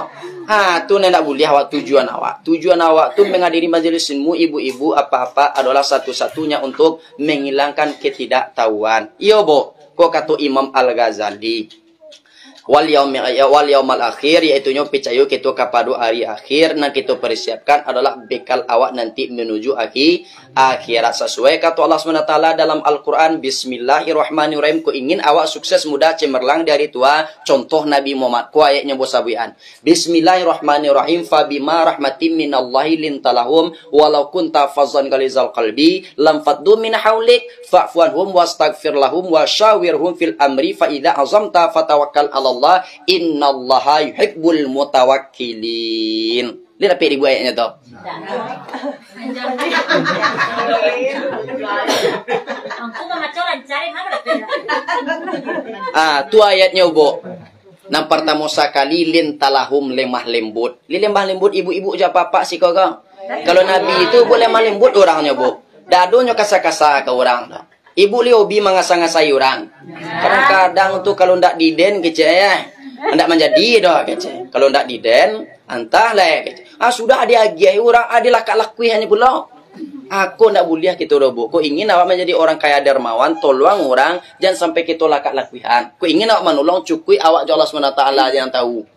Tu nak boleh awak tujuan awak. Tujuan awak tu menghadiri majlis ilmu ibu-ibu apa-apa adalah satu-satunya untuk menghilangkan ketidaktahuan. Iyo bo. Ko kata Imam Al-Ghazali. Wal yaumal akhir iaitu percaya kita kepada hari akhir dan kita persiapkan adalah bekal awak nanti menuju akhirat sesuai kata Allah SWT dalam Al-Quran. Bismillahirrahmanirrahim. Ku ingin awak sukses mudah cemerlang dari tua contoh Nabi Muhammad. Ku ayatnya bosabian. Bismillahirrahmanirrahim. Fabima rahmatim minallahi lintalahum walau kunta fazzan ghalizal qalbi lam faddu min haulik fa'fu anhum wastaghfir lahum wa syawirhum fil amri fa idza azamta fatawakkal 'ala Allah innallaha yuhibbul mutawakkilin. Lihat apa ibu ayatnya tu. Tu ayatnya bu. Yang pertama sekali lintalahum lemah lembut. Lemah lembut ibu-ibu je apa-apa sih kau. Kalau Nabi itu boleh lemah lembut orangnya bu. Dadonya kasa-kasa ke orang dah. Ibu li hobi mengasah-ngasai orang. Kadang-kadang tu kalau ndak diden kece ndak menjadi dah kece. Kalau ndak diden entahlah kece. Sudah ada agiai orang adalah kak lakui hanya pula. Aku ndak boleh kita robo. Ko ingin awak menjadi orang kaya dermawan, tolong orang jangan sampai kita lakak lakuihan. Ko ingin awak menolong cukui awak Allah SWT yang tahu.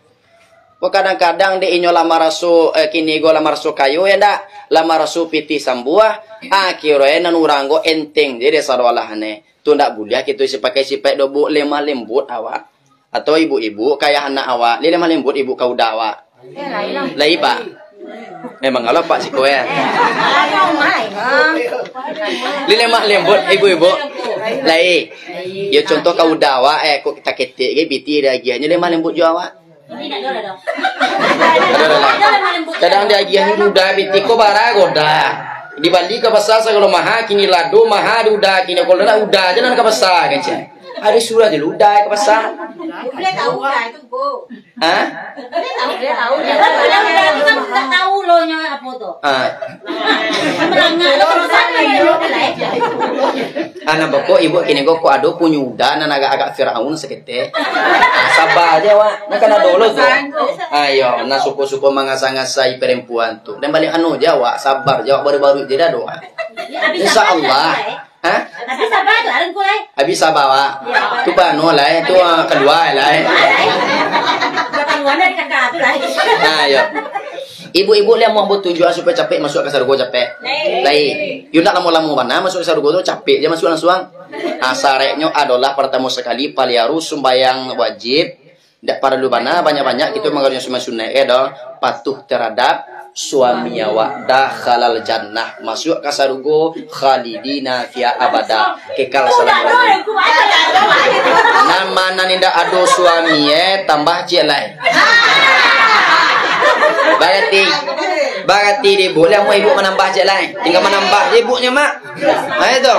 Kadang-kadang di inyo lamar rasu kini go lamar rasu kayu ya ndak, lamar rasu piti sambuah, akhirnya nan uranggo enteng jadi sarwalahane. Tu ndak boleh kita sipakai sipai dobu lemah lembut awak. Atau ibu-ibu kayak anak awak, lemah lembut ibu kau dawa. Lai pak. Memang kalau pak si kowe. Lemah lembut ibu-ibu. Lai. Ya contoh kau dawa kok kita ketik ke piti dagiannya lemah lembut jo awak. Kadang dia agian udah bitiko bara goda. Dibalik ke pasar kalau mahal kini lado mahal udah kini kalau udah jangan ke pasar kan cik. Ada surah je udah ke pasar. Boleh tahu dah itu bu. Hah? Boleh tahu. Tak tahu loh nya apa tu. Anak bako ibu kini kok ado punya udah nan agak-agak Firaun sekete. Sabar aja wak. Nak kena dulu tu. Ayo, nak suku-suku mengasah-ngasai perempuan tu. Dan balik anu jawab sabar jawab baru-baru je dah doa. Insyaallah. Hah? Habis sabar tu aran kulai. Habis sabar wak. Tu panu lah tu kedua lah. Keluar dari kakak tu lah. Ayo. Ibu-ibu yang mau tujuan supaya capek masuk ke surga capek. Lain. You nak lama-lama mana masuk ke surga tu capek dia masuk langsung. Sareknya adalah pertama sekali paliaru sembayang wajib. Tidak perlu mana banyak-banyak itu mengaruhnya semua sunnah patuh terhadap suami awak dakhalal jannah masuk ke surga khalidina fiha abada kekal selama-lamanya. Nama ninda ado suami tambah jelai. Bagati dia boleh mau ibu menambah je lain. Tinggal menambah ibunya mak. Ayo tu.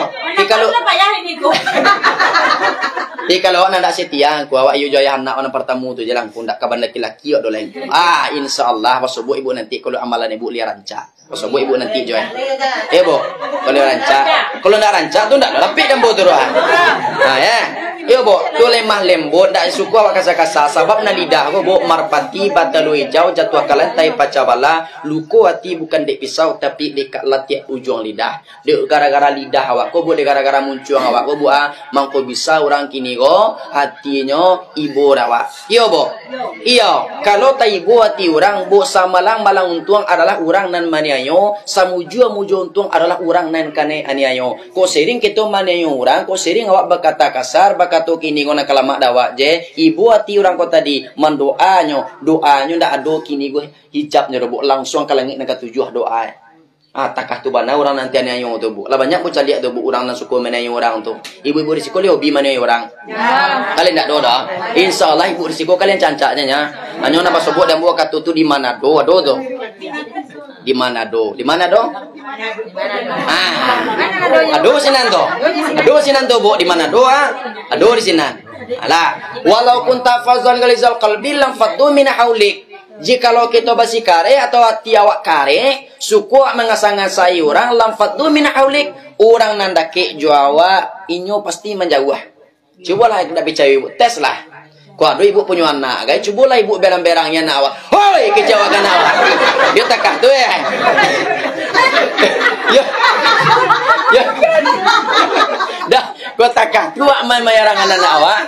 Kalau nak setia, ku awak iu jaya anak orang pertama tu jalan pun tak kaban laki-laki ada lain. Insyaallah pasal ibu nanti kalau amalan ibu liar rancak. Pasal ibu nanti joy. Bu, kalau rancak. Kalau nak rancak tu ndak rapik dan bodohan. Ya. Yo bo, tu lemah lembut dak suku awak kasar-kasar sebab na lidah aku bo marpati batalu hijau jatuh kalan tai pacabala luku hati bukan dek pisau tapi dekat latiak ujung lidah. Dek gara-gara lidah awak ko bo dek gara-gara muncung awak ko bo mangko bisa orang kini ko hatinya ibu awak. Yo bo. Iyo, kalau tai ibu hati orang bo samalang-malang untung adalah orang nan maniayo, samuju untung adalah orang nan kane aniayo. Ko sering kita maniayo orang, ko sering awak berkata kasar tu kini guna kalamak dakwah je ibu hati orang kau tadi mendoanya ndak ado kini gue hijabnya rebuk langsung ke langit nak tujuh doa. Takah tu bana orang nanti aniayo tu bu. Lah banyak pun cari tu bu orang nan suku menayo orang tu. Ibu-ibu risiko le hobi menayo orang. Kalian ndak do dah. Insyaallah ibu risiko kalian cancaknya nya. Hanya nak sebut dan buat kata tu di mana do ado tu. Di mana do? Di mana do? Aduh sinan to. Aduh sinan to bu di mana doa? Aduh di sinan. Alah, walaupun tafazal galizal qalbi lam fatu min haulik. Jikalau kita basi kare atau hati awak kare, suku mengasang-ngasai orang lam fatu min haulik. Orang nandake jawa inyo pasti menjauh. Cobalah kita bicara ibu, tes lah. Kuadu ibu punya anak, guys. Cubalah ibu berang-berangnya nak awak. Hoi, kecewakan awak. Dia takah tu ya. Ya. Dah, kau takah tu aman mayarang anak awak.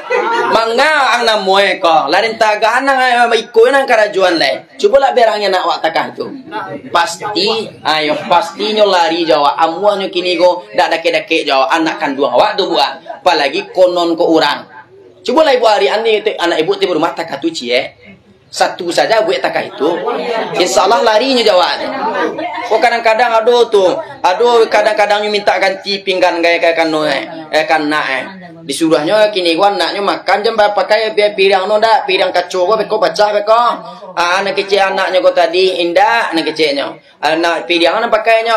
Mangga ang namoy ko. Larin taga nang iko nang karajuan lain. Cubalah berangnya nak awak takah tu. Pasti, pastinya lari Jawa. Amuannya kini go dak dake-dake Jawa anak kandung awak tu buat. Apalagi konon ko orang. Cubalah ibu hari ini anak ibu tiba rumah takah tu cie. Satu saja buat takah itu. Insyaallah larinya jawab. Kadang-kadang kadang-kadang minta ganti pinggan gaya kan disuruhnya kini gua anaknya makan jam pakai piring no dak piring kacau gua beko pecah beko. Anak kecil anaknya gua tadi indah anak kecilnya. Anak piring anak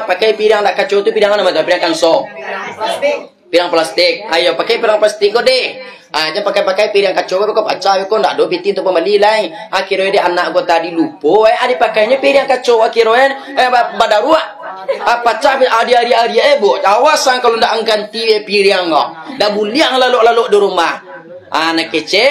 pakai piring dak kacau tu piring mana piring kanso. Piring plastik. Ayo pakai piring plastik kau deh. Jangan pakai piring kacau kau pecah kau ndak do piti untuk pembeli lain. Akhirnya dia anak gua tadi lupa adik pakainya piring kacau akhirnya badarua. Pecah hari-hari bu. Awasan kalau ndak ganti piring kau. Dah buliang lalu-lalu di rumah. Anak kecil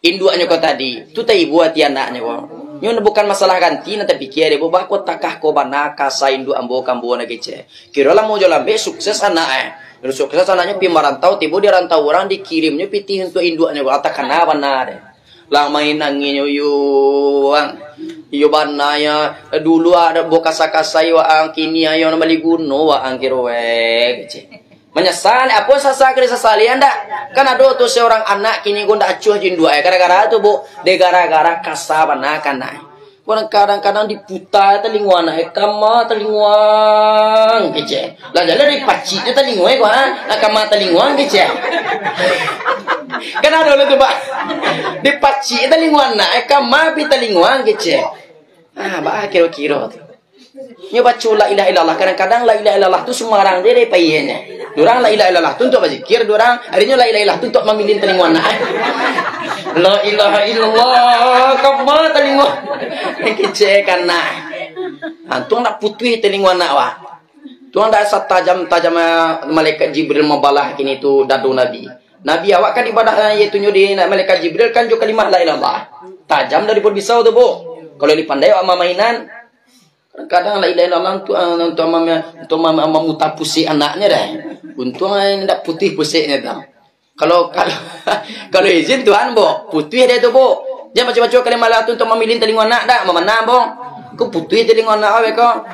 induannya kau tadi. Tu tak ibu hati anaknya kau. Ini bukan masalah ganti nanti pikir dia bawa kau takah kau bana kasa indu ambo kambo anak kecil. Kira lah mau jalan be sukses anak Sukses anaknya pi merantau, tiba dia rantau orang dikirimnya pitih untuk induknya atau kena benar. Lang main angin yo banaya dulu ada bokasa-kasai wa ang kini ayo na maliguno wa ang kirowe kece. Menyesal apa sasakri sasali anda kan ada tuh seorang anak kini gua ndak acuh jin dua gara-gara tuh bu de gara-gara kasabana kana orang kadang-kadang diputar telinguan kama telinguan kece lah jalan dari pacitnya telinguan gua nak kama telinguan kece kan ada tuh pak dipaci telinguan kama pi telinguan kece bah kira-kira nyoba la ilaha illallah kadang-kadang la ilaha illallah tu sembarang dia dari payenya durang la ilaha illallah tu untuk berzikir durang harinya la ilaha illallah tu untuk memilih telinguan la ilaha illallah kama telinguan kece kana tuang nak putih telinguan wa tuang dak satajam malaikat Jibril membalah kini tu dadu nabi awak kan ibadah iaitu di malaikat Jibril kan jo kalimat la ilaha illallah tajam daripada pisau tu bu kalau dipandai awak mainan kadang la ilaha illallah untuk memutar pusing anaknya dah. Untung tidak putih pusingnya dah. Kalau izin Tuhan bo, putih dia tu bo. Dia macam-macam kalimat la tu untuk memilih telinga anak dah, memenang bo. Kau putih telinga anak awak kau.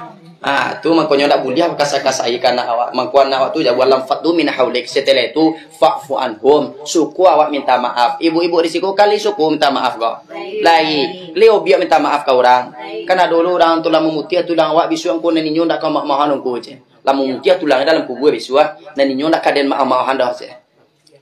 Tu makanya tak boleh kasar-kasar ikan awak. Mangkuan awak tu jawa lam fatu min haulik. Setelah itu fa'fu anhum. Suku awak minta maaf. Ibu-ibu risiko kali suku minta maaf kau. Lai, leo biar minta maaf kau orang. Karena dulu orang tu lah memutih tulang awak bisuan ko naninyo ndak kau maaf-maafan ko je. Lah memutih tulang dalam kubur bisuan naninyo ndak kaden maaf-maafan dah je.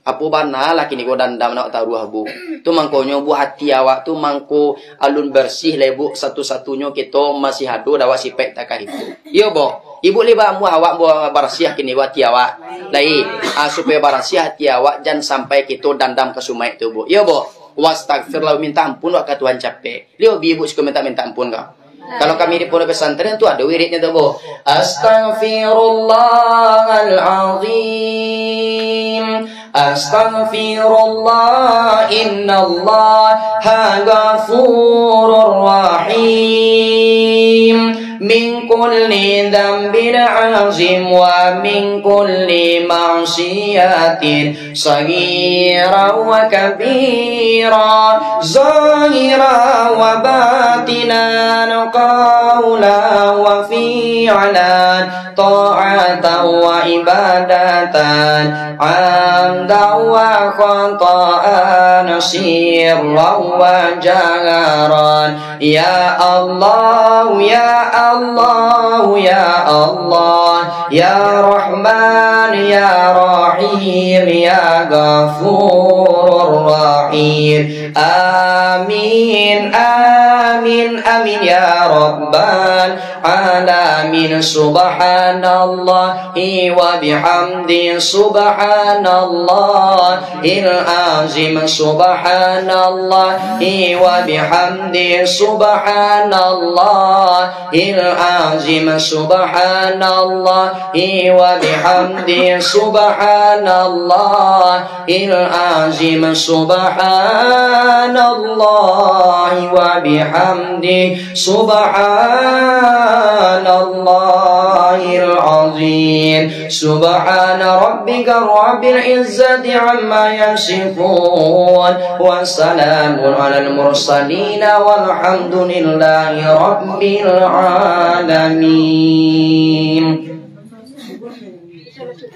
Apa bana laki ni ko dandam nak taruh bu. Tu mangkonyo bu hati awak tu mangko alun bersih lebu satu-satunya kita masih hadu dawa sipek takah itu. Iyo bo, ibu leba mu awak bu bersih kini hati awak. Lai, supaya bersih hati awak jangan sampai kita dandam ke sungai tu bu. Iyo bo, wastagfir lau minta ampun wak Tuhan capek. Leo ibu suka minta ampun kau. Kalau kami di pondok pesantren tu ada wiridnya tu bu. Astaghfirullahalazim. Astaghfirullah innallaha ghafurur rahim. Min kulli dhanbin azim wa min kulli ma'siyatin saghira wa kabira zahira wa batinan qawla wa fi'lan ta'atan wa ibadatan amdan wa khata'an sirran wa jaharan ya Allah ya Allah ya Allah ya Rahman ya Rahim ya Ghafurur Rahim amin amin amin ya Rabbal alamin subhanallahi wa bihamdi subhanallahil azim subhanallahi wa bihamdi subhanallahil azim subhanallahi wa bihamdi subhanallahil azim subhanallahi wa bihamdi subhanallahil azim subhana rabbika rabbil izzati amma yasifun wa salamun alal mursalin walhamdulillahi rabbil alamin.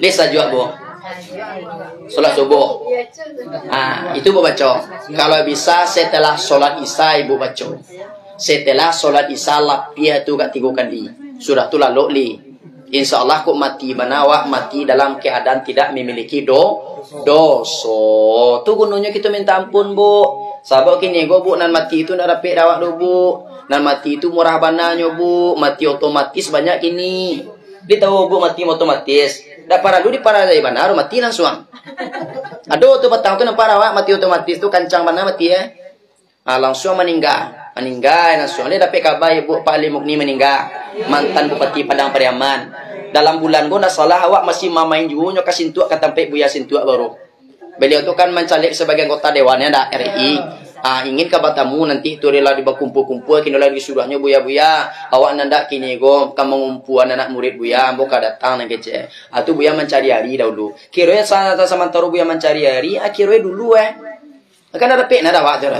Lesa juga bu. Solat subuh. Itu ibu baca. Kalau bisa setelah solat isya ibu baca. Setelah solat isya lapia tu kat 3 kali. Surah tu lalu li. InsyaAllah kok mati banawak mati dalam keadaan tidak memiliki dosa. Tu gunanya kita minta ampun bu. Sabab kini go bu nan mati itu nak rapik dawak do bu. Nan mati itu murah bananya bu. Mati otomatis banyak kini. Dia tahu bu mati otomatis. Dah para dulu di para dari benar mati langsung. Aduh tu petang tu nampak awak mati otomatis tu kancang mana mati langsung meninggal langsung. Dia dapat kabar ibu Pak Ali Mukni meninggal. Mantan Bupati Padang Pariaman. Dalam bulan gua nak salah awak masih mamain juga nyoka sintuak kata Pak Buya Sintuak baru. Beliau tu kan mencalek sebagai anggota dewannya dah RI. Ingin kabar tamu nanti tu rela dibakumpul-kumpul kini lagi suruhnya Buya awak nandak kini go kamu ngumpuan anak murid Buya buka datang nak kece. Tu Buya mencari hari dahulu. Kira sama taruh Buya mencari hari akhirnya dulu kan ada pek nada awak tu.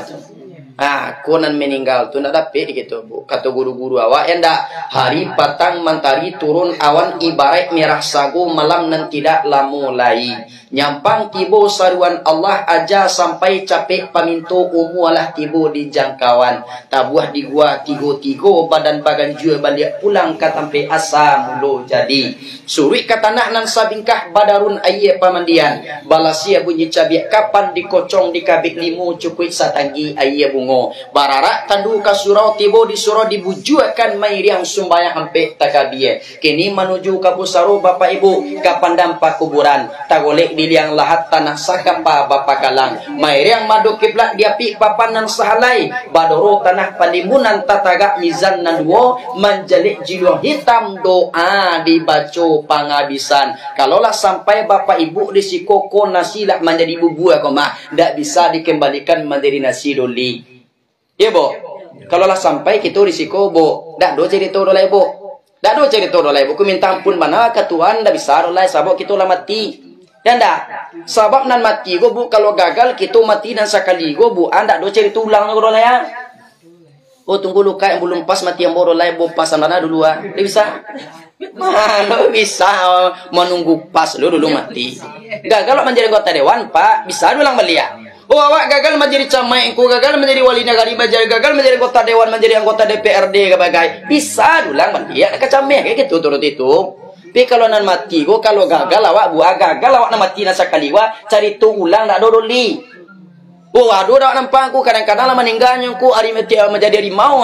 Konan meninggal tu nak dapat gitu bu. Kata guru-guru awak yang dak hari patang mentari turun awan ibarat merah sagu malam nan tidak lamu lai. Nyampang tibo saruan Allah aja sampai capek paminto umualah tibo di jangkauan. Tabuah di gua tigo-tigo badan bagan jua balik pulang ka tampe asa mulo jadi. Suri kata nak nan sabingkah badarun aye pamandian. Balasia bunyi cabiak kapan dikocong dikabik limu cukup satanggi aye bungo. Bararak tandu ka surau tibo di surau dibujuakan mairiang sumbayang ampe takabie. Kini menuju ka Busaro bapak ibu kapan dampak kuburan. Tagolek di liang lahat tanah sakapa bapak kalang. Mairiang madu kiblat diapi papan nan sahalai. Badoro tanah pandimunan tatagak mizan nan duo menjelik jiluang hitam doa dibaco pangabisan. Kalaulah sampai bapak ibu di sikoko nasilah menjadi bubuah koma, ndak bisa dikembalikan menjadi nasi doli. Ya bo, kalaulah sampai kita risiko bo, ndak do cerita dolai bo, ndak do cerita dolai bo. Ku minta ampun mana ke Tuhan ndak bisa dolai sabab kita lah mati. Dan dak, sabab nan mati go bu kalau gagal kita mati dan sekali go bu, anda do cerita ulang go dolai ya. Oh tunggu luka yang belum pas mati yang baru dolai bo pasan mana dulu ah, dia bisa. Lo bisa menunggu pas lo dulu mati. Gagal menjadi anggota dewan pak, bisa ulang belia. Oh awak gagal menjadi camaiku, gagal menjadi wali negara, gagal menjadi anggota dewan, menjadi anggota DPRD kebagai. Bisa ulang belia, kecameh kayak gitu turut itu. Tapi kalau nan mati go kalau gagal awak buah gagal awak nan mati nasa kaliwa cari tu ulang nak dodoli. Oh aduh dak nampak aku kadang-kadang lah meninggalnya aku hari menjadi harimau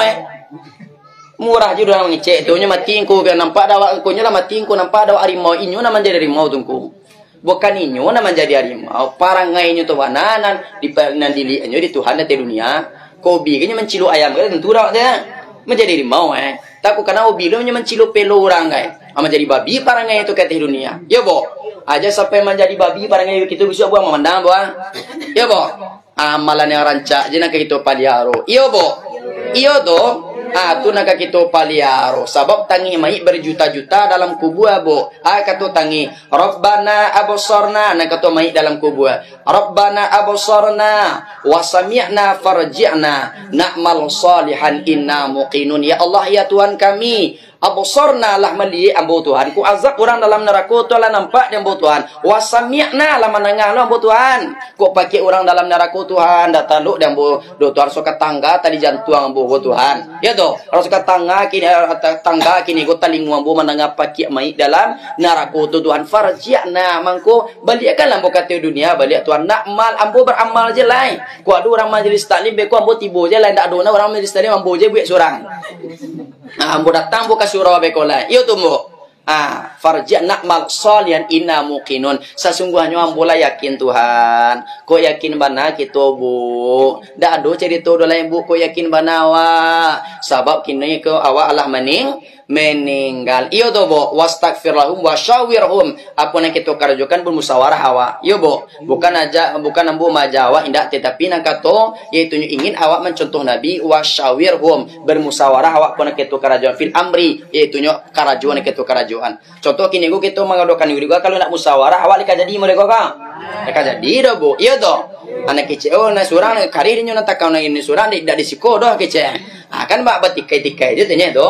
murah juga orang ngecek tu nya mati ku kan nampak dak aku nya lah mati ku nampak dak harimau inyo na menjadi harimau tungku bukan inyo na menjadi harimau parangai inyo tu wananan di nan dili inyo di Tuhan di dunia kobi nya mencilu ayam kan tentu dak dia menjadi harimau takut karena obi lo nya mencilu pelo orang menjadi babi parangai itu kata dunia ya bo aja sampai menjadi babi parangai kita bisa buang memandang buang ya bo amalan yang rancak je nak kita paliaro iyo bo iyo do tu nak kita paliaro sabab tangi mai berjuta-juta dalam kubur bo kata tangi rabbana absarna nak kata mai dalam kubur rabbana absarna wa sami'na farji'na na'mal salihan inna muqinun ya Allah ya Tuhan kami absarna lah melihat ambo Tuhan ku azab orang dalam neraka tu lah nampak dia ambo Tuhan wa sami'na lah mendengar lah ambo Tuhan ku pakai orang dalam neraka Tuhan dak taluk dia ambo do Tuhan sokat tangga tadi jantuang ambo Tuhan ya do harus sokat tangga kini ku talingu ambo mendengar pakai mai dalam neraka tu Tuhan farji'na mangko balikkan ambo kata dunia balik Tuhan nak mal ambo beramal je lai ku ada orang majlis taklim be ku ambo tibo je lai dak ada orang majlis taklim ambo je buat seorang ambo datang buka surau bekola iyo tumbo farja nakmal salian inna muqinun sesungguhnya ambo lah yakin Tuhan ko yakin bana kita bu dak ado cerita dolai bu ko yakin bana wa sabab kini ko awak Allah meninggal iyo to bo wastaghfirlahum wasyawirhum apa yang kita kerjakan bermusyawarah awak iyo bo bukan ambo majawa indak tetapi nak kato yaitu ingin awak mencontoh nabi wasyawirhum bermusyawarah awak pun kita kerajaan fil amri yaitu kerajaan kita kerajaan contoh kini kita mengadukan diri kalau nak musyawarah awak leka jadi mereka kan leka jadi do bo iyo to anak kecil na surang karirnya nak takau na ini surang dak disiko doh kecil kan bak betikai-tikai je tanya tu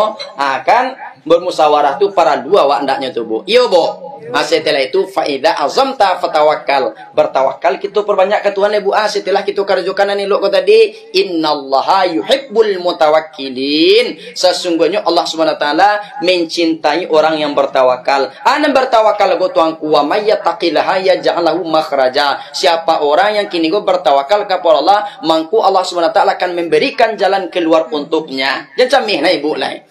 kan bermusyawarah tu para dua wak ndaknya tu bu iyo bo setelah itu faida azamta fatawakkal bertawakal kita perbanyak ke Tuhan bu setelah kita kerjakan ni lo tadi innallaha yuhibbul mutawakkilin sesungguhnya Allah Subhanahu wa taala mencintai orang yang bertawakal bertawakal go tuangku wa may yattaqillaha yaj'al lahu makhraja siapa orang yang kini go bertawakal kepada Allah mangku Allah Subhanahu wa taala akan memberikan jalan keluar untuknya jangan camih na ibu lai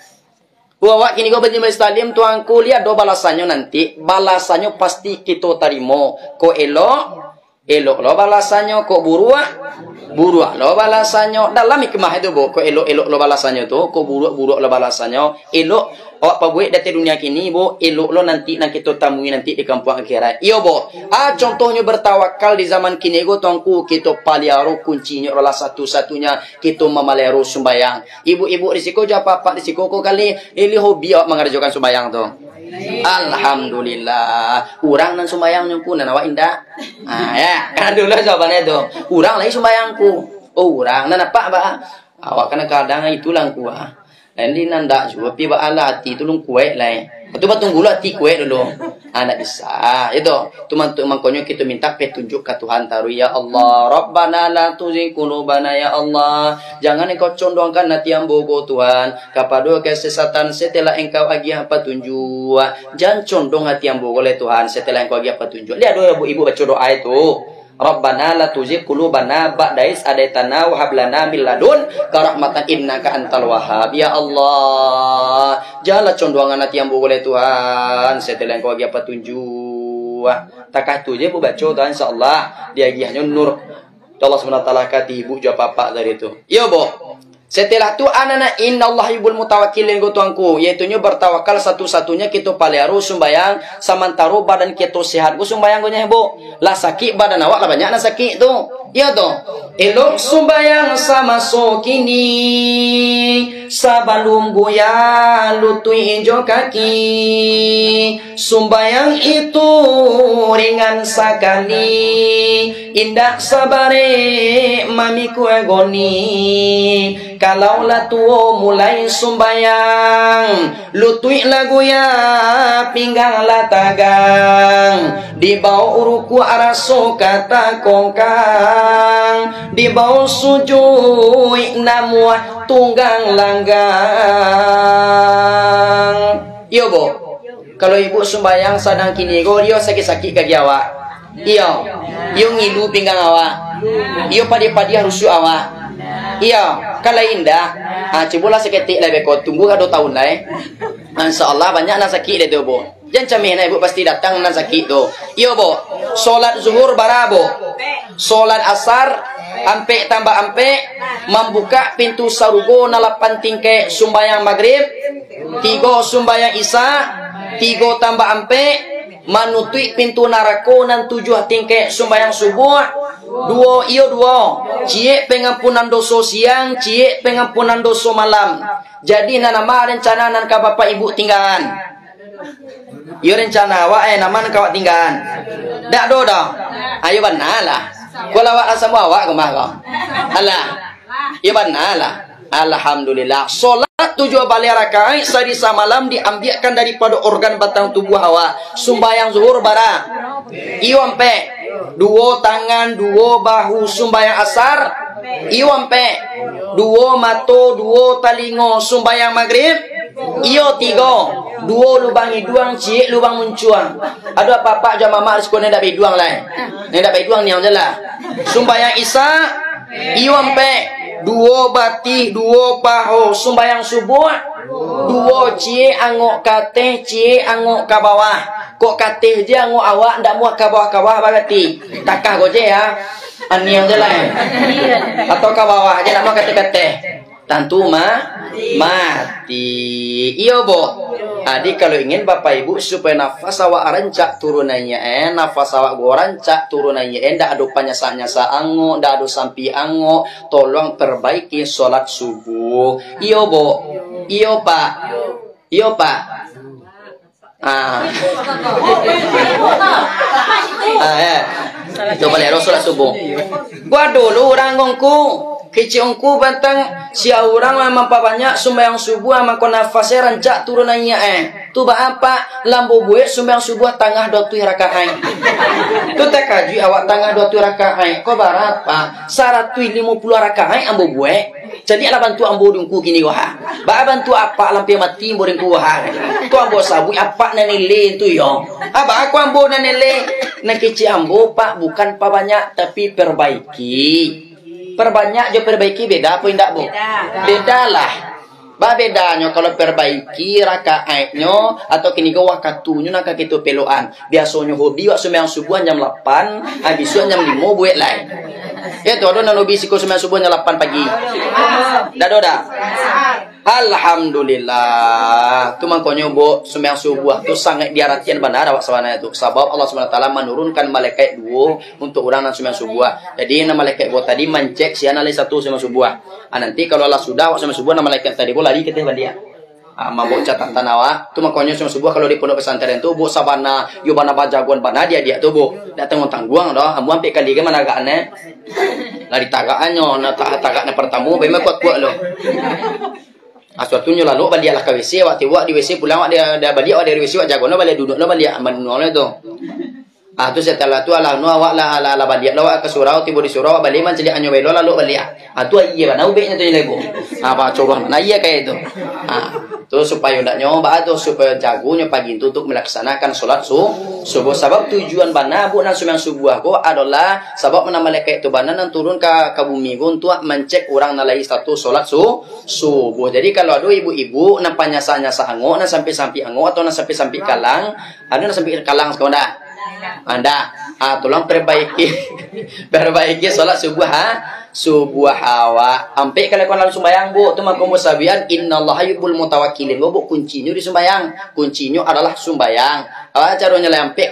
Wawak kini kau berjumpa Islam tuangku lihat do balasannya nanti balasannya pasti kita terima ko elok lo balasannya ko buruak lo balasannya dalam hikmah itu bu ko elok lo balasannya tu ko buruak lo balasannya elok awak pabuik dari dunia kini bu elok lo nanti nak kita temui nanti di kampung akhirat iyo bu contohnya bertawakal di zaman kini go tuangku kita paliaro kuncinya adalah satu-satunya kita memelihara sembahyang ibu-ibu risiko japa apa risiko ko kali ini hobi awak mengerjakan sembahyang tu alhamdulillah urang nan sembahyang nyuku nan awak indah ya kan dulu jawabannya tu urang lagi sembahyangku orang nak nampak ba. Awak kadang-kadang itulah kuah. Nanti nanda juga pi ba ala hati tu lung kuat lai. Betul betul gula hati kuat dulu. Anak bisa. Itu teman-teman makanya kita minta petunjuk ke Tuhan taruh ya Allah. Rabbana la tuzigh qulubana ya Allah. Jangan engkau condongkan hati ambo Tuhan kepada kesesatan setelah engkau agih petunjuk. Jangan condong hati ambo oleh Tuhan setelah engkau agih petunjuk. Lihat doa ibu baca doa itu. Rabbana la tuzigh qulubana ba'da idh hadaitana wa hab lana min ladunka rahmatan innaka antal wahhab. Ya Allah, janganlah condongan hati ambo oleh Tuhan setelah engkau bagi petunjuk. Takah tu je bu baca Tuhan insyaallah dia giahnya nur. Allah Subhanahu wa taala kati ibu jawab apa dari itu. Ya bu. Setelah tu anak-anak innallaha yuhibbul mutawakkilin go tuanku, yaitu bertawakal satu-satunya kita paliaru sembayang samantaro badan kita sehat. Go sembayang go nya Bu. Lah sakit badan awak lah banyak nak sakit tu. Ya tu. Elok sembayang sama sokini sabalum goya lutui injo kaki. Sembayang itu ringan sekali indah sabare mamiku agoni. Kalau lah tuo mulai sembayang lutui lagu ya pinggang lah tagang di bawah uruku araso kata kongkang di bawah sujud namuah tunggang langgang. Iyo bo, kalau ibu sembayang sadang kini go dia sakit-sakit kaki awak. Iyo, iyo ngilu pinggang awak. Iyo padi-padi rusuh awak. Iya, kalau indah, cobalah seketik lah beko tunggu 2 tahun lah Insyaallah banyak nak sakit dia tu bu. Jangan camih ibu pasti datang nak sakit tu. Iya bu. Solat zuhur barabo. Solat asar ampe tambah ampe membuka pintu sarugo na 8 tingkai sumbayang maghrib, 3 sumbayang isya, 3 tambah ampe manutui pintu narako nan 7 tingkai sumbayang subuh. 2 cie pengampunan dosa siang, cie pengampunan dosa malam. Jadi nama rencana nan ka bapak ibu tinggalan. Yo rencana wa nama nan ka tinggalan. Dak do dah. Ayo banalah. Kalau awak asam awak kemah kau. Alah. Yo banalah. Alhamdulillah. Solat 7 balik rakaat sadisa malam diambilkan daripada organ batang tubuh awak. Sumbayang zuhur bara. Iyo ampe 2 tangan 2 bahu sumbayang asar. Iyo ampe 2 mato 2 talingo sumbayang maghrib. Iyo 3 2 lubang hidung cie lubang muncuang. Ada apa-apa jam mama sekolah ndak biduang lah. Ndak biduang ni ajalah. Sumbayang isya iyo ampe 2 batih 2 paho sumbayang subuh 2 cie angok kateh cie angok ke bawah. Kok kateh je angok awak ndak muat ke bawah-bawah berarti takah goje ya aniang je lah atau ke bawah aja nak muat kateh-kateh tentu mati. Iya bo. Adik kalau ingin bapak ibu supaya nafas awak rancak turunannya nafas awak gua rancak turunannya ndak ada panyasa-nyasa angok ndak ada sampi angok, tolong perbaiki sholat subuh. Iya bo. Iya pak. Iya pak. Coba lihat sholat subuh. Gua dulu orang ngongku keciongku bantang sia orang lama banyak sembahyang subuh ama ko nafasnya rancak turunannya tu ba apa lambo buat sembahyang subuh tengah 20 rakaat tu tak kaji awak tengah 20 rakaat ko berapa 150 rakaat ambo buat jadi ala bantu ambo dungku kini wah ba bantu apa lampe mati boring ku wah tu ambo sabu apa nanile tu yo aba aku ambo nanile nak keci ambo pak bukan pa banyak tapi perbaiki. Perbanyak je perbaiki beda apa indak bu? Beda lah. Ba bedanya kalau perbaiki rakaatnya atau kini ke wakatunya nak kita peloan. Biasanya hobi wak sembahyang subuh jam 8, habis jam 5 buat lain. Ya tu ada nabi sikut sembahyang subuh jam 8 pagi. Dah dah. Alhamdulillah. Tu makanya bu sembahyang subuh tu sangat diaratian benar awak sawana itu. Sebab Allah Subhanahu wa taala menurunkan malaikat 2 untuk orang yang sembahyang subuh. Jadi nama malaikat bu tadi mencek siapa nilai 1 sembahyang subuh. Nanti kalau Allah sudah awak sembahyang subuh nama malaikat tadi bu lari ke dia. Mabuk catatan awak. Tu makanya subuh kalau di pondok pesantren tu, bu sabana, yo bana bajagoan bana dia tu bu. Datang tangguang dah. Ambu ampe kali ke mana agakne. Lari tagakannya, na tagakna pertamu, bema kuat-kuat lo. Suatunya lalu balik lah ke WC, waktu di WC pulang wak dia balik wak dari WC wak jago no balik duduk no balik aman no tu. Tu setelah tu ala no awak lah balik lah ke surau tiba di surau balik man celik anyo belo lalu balik. Tu iya mana ubeknya tu lebo. Apa coba mana iya kayak itu. Tu supaya ndak nyoba tu supaya jagonya pagi itu untuk melaksanakan solat subuh. Sebab tujuan bana bu nan sembahyang subuh aku adalah sebab mana malaikat itu bana nan turun ke bumi untuk mencek orang nalai status solat subuh. Jadi kalau ada ibu-ibu nan panyasa-nyasa ango nan sampai ango atau nan sampai kalang, ada nan sampai kalang sekarang dah. Anda tolong perbaiki solat subuh hawa ampe kalau kau langsung sembahyang bu tu makom sabian innallaha yuhibbul mutawakkilin bu kuncinya di sembahyang kuncinya adalah sembahyang caranya lah ampe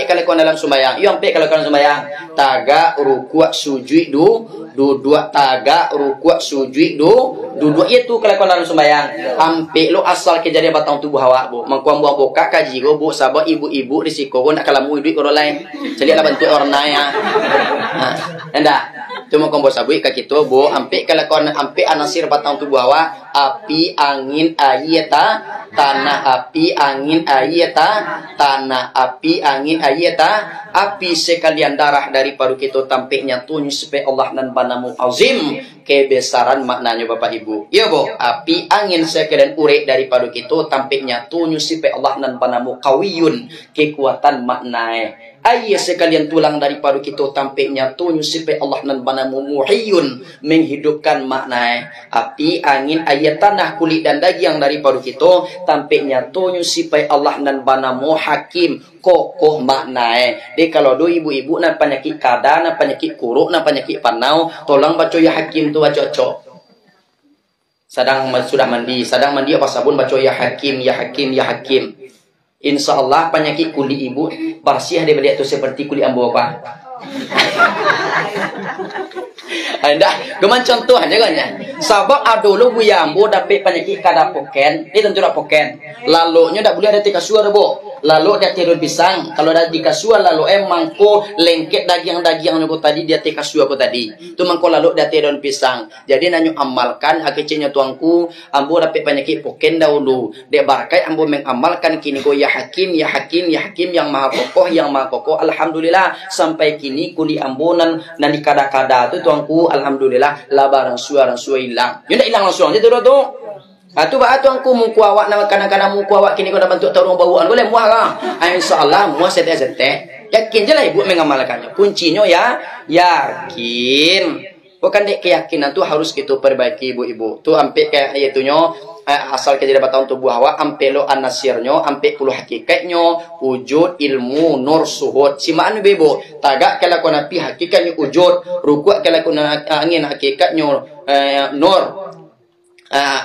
kalau kau dalam sembahyang yo ampe kalau kau sembahyang taga rukuk sujud dua taga rukuk sujud dua itu kalau kau dalam sembahyang ampe lo asal kejadian batang tubuh hawa bu mangkuam buah boka kaji go bu sabab ibu-ibu risiko go nak kalamu duit orang lain jadi lah bantu orang lain endak tu mau kombo sabui ka kitu bu ampe kalau kau ampe anasir batang tubuh hawa api angin ayata tanah api angin ayata tanah api angin ayata api sekalian darah daripada kita tampiknya tunjuk supaya Allah dan banamu azim kebesaran maknanya Bapak Ibu ya bu api angin sekalian urek daripada kita tampiknya tunjuk supaya Allah dan banamu kawiyun kekuatan maknanya ayat sekalian tulang daripada kita tampiknya tunjuk supaya Allah dan banamu muhyun menghidupkan maknanya api angin ayat tanah kulit dan daging daripada kita tampiknya tunjuk supaya Allah dan banamu hakim kokoh maknanya. Jadi kalau do ibu-ibu nak penyakit kada, nak penyakit kuruk, nak penyakit panau, tolong baca ya hakim tu baca cocok. Sudah mandi apa sabun baca ya hakim ya hakim ya hakim. Insyaallah penyakit kulit ibu bersih daripada itu seperti kulit ambo apa. Anda geman contoh aja kan ya. Sabab adolo bu ambo dapat penyakit kada poken, dia tentu dak poken. Lalu nya dak boleh ada tikasua bu. Lalu dia tidur pisang. Kalau ada tikasua lalu mangko lengket daging-daging aku tadi dia tikasua aku tadi. Tu mangko lalu dia tidur pisang. Jadi nanyo amalkan hakikatnya tuangku ambo dapat penyakit poken dahulu. Dia barakai ambo mengamalkan kini go ya hakim ya hakim ya hakim yang maha kokoh alhamdulillah sampai kini kuli ambonan nan di kada-kada tu tuangku alhamdulillah labaran suara hilang. Yo ndak hilang langsung je tu. Tu ba tuangku muku awak nama kadang-kadang muku awak kini kau dah bentuk tarung bauan boleh muah lah. Insyaallah muah sete-sete. Yakin je lah ibu mengamalkannya. Kuncinya ya yakin. Bukan dek keyakinan tu harus kita perbaiki ibu-ibu. Tu ampe kayak itunya asal kejadian tahun tubuh hawa ampe lo anasirnya ampe puluh hakikatnya wujud ilmu nur suhud simaan bebo tagak kalau kau napi hakikatnya wujud rukuk kalau kau angin hakikatnya nur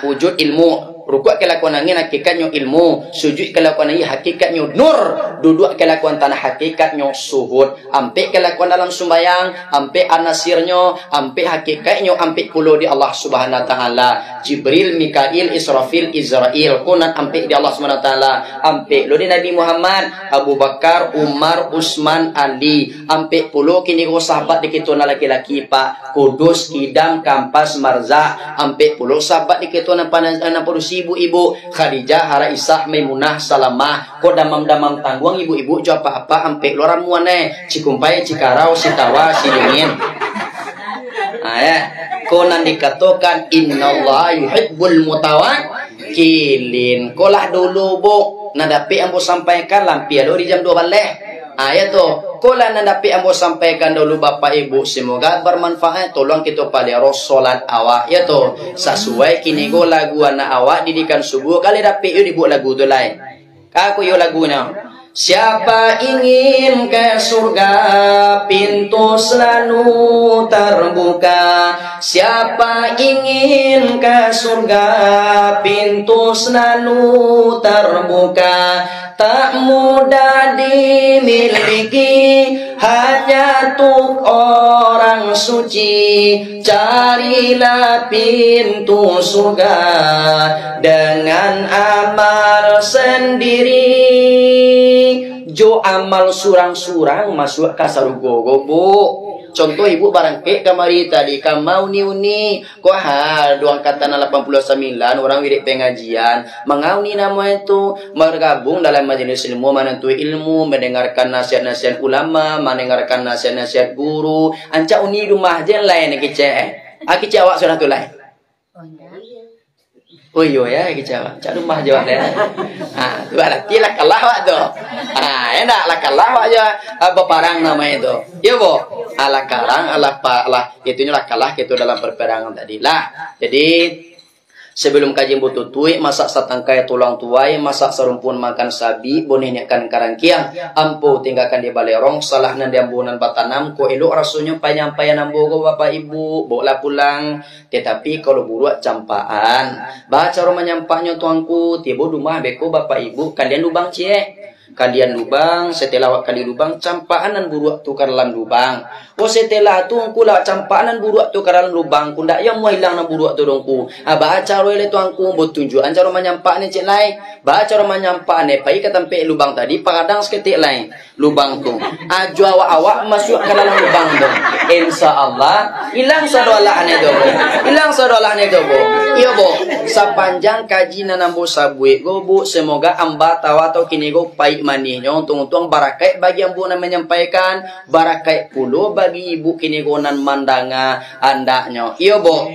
wujud ilmu rukuk kelakuan angin hakikatnya ilmu sujud kelakuan angin hakikatnya nur duduk kelakuan tanah hakikatnya suhud ampe kelakuan dalam sembahyang ampe anasirnya ampe hakikatnya ampe pulau di Allah Subhanahu wa taala Jibril Mikail Israfil Izrail kunan ampe di Allah Subhanahu wa taala ampe lo di Nabi Muhammad Abu Bakar Umar Utsman Ali ampe pulau kini go sahabat dikituna laki-laki Pak Kudus Idam Kampas Marza ampe pulau sahabat dikituna na ibu-ibu Khadijah, Haraisah, Maimunah, Salamah, kok damam-damam tangguang ibu-ibu jo apa-apa ampe loran muane, cikumpai, cikarau, sitawa, sidingin. Kok nan dikatakan innallaha yuhibbul mutawakkilin. Kolah dulu bu, nadapi ambo sampaikan lampia do di jam 2 balik. Ayat tu, kola nandapi ambo sampaikan dulu Bapak Ibu semoga bermanfaat. Tolong kita pada solat awak ya tu sesuai kini go lagu anak awak didikan subuh kali dapi yo dibuat lagu tu lain. Aku yo lagunya Siapa ingin ke surga, pintu selalu terbuka. Siapa ingin ke surga, pintu selalu terbuka. Tak mudah dimiliki, hanya untuk orang suci. Carilah pintu surga dengan amal sendiri. Jo amal surang-surang masuk ke surga, bu. Contoh ibu barangkali kamari tadi kamau uni ko hal dua angkatan 89 orang wirid pengajian mengauni nama itu bergabung dalam majelis ilmu menentui ilmu mendengarkan nasihat-nasihat ulama mendengarkan nasihat-nasihat guru anca uni rumah je lain kece awak sudah tu lain. Oh iya ya kecewa. Cak rumah jawab dia. Tu berarti lah kalah wak tu. Enak lah kalah wak aja beparang nama itu. Ya bu. Ala karang ala itunya lah kalah gitu dalam perperangan tadi lah. Jadi sebelum kajian bututui masak satangkai tulang tuai masak serumpun makan sabi bonehnya kan karangkiang ampu tinggalkan di balerong salah nan diambunan batanam ko elok rasanya panyampaian ambo bapak ibu bawa pulang. Tetapi kalau buruak campaan baca rumah nyampaknya tuangku tiba rumah beko bapak ibu kalian lubang cie kalian lubang setelah kali lubang campaan dan buruak tu ke dalam lubang. Oh setelah tu aku lah campaan dan buruak tu ke dalam lubang ku ndak yang mau hilang na buruak tu dongku. Baca roile tuangku buat tunjukan cara menyampak ni cek lain. Baca rumah nyampak ni pai ke tempat lubang tadi pakadang seketik lain lubang tu. Aju awak masuk ke dalam lubang tu. Insyaallah hilang sadolah ni tu. Hilang sadolah ni tu bu. Iya bu. Sepanjang kaji nanambo sabui go bu semoga amba tawa atau kini go pai manihnya untung-untung barakai bagi yang bu menyampaikan barakai puluh bagi ibu kini gonan mandanga andaknya. Iya bu.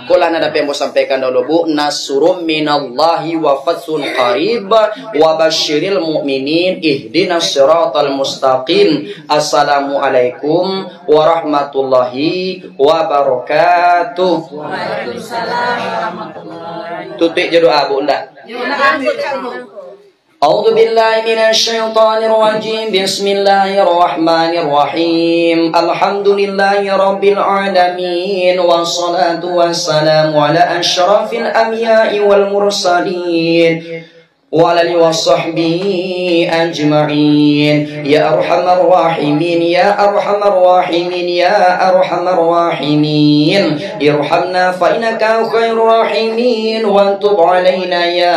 Kula nada pembo sampaikan dulu bu nasrum minallahi wa fatsun qarib wa basyiril mu'minin ihdinas siratal mustaqim. Assalamualaikum warahmatullahi wabarakatuh. Waalaikumsalam warahmatullahi. Tutik je doa bu ndak. أعوذ بالله من الشيطان الرجيم بسم الله الرحمن الرحيم الحمد لله رب العالمين والصلاة والسلام على أشرف الأنبياء والمرسلين وعلى آله وصحبه أجمعين يا أرحم الراحمين يا أرحم الراحمين يا أرحم الراحمين ارحمنا فإنك خير الراحمين وانتب علينا يا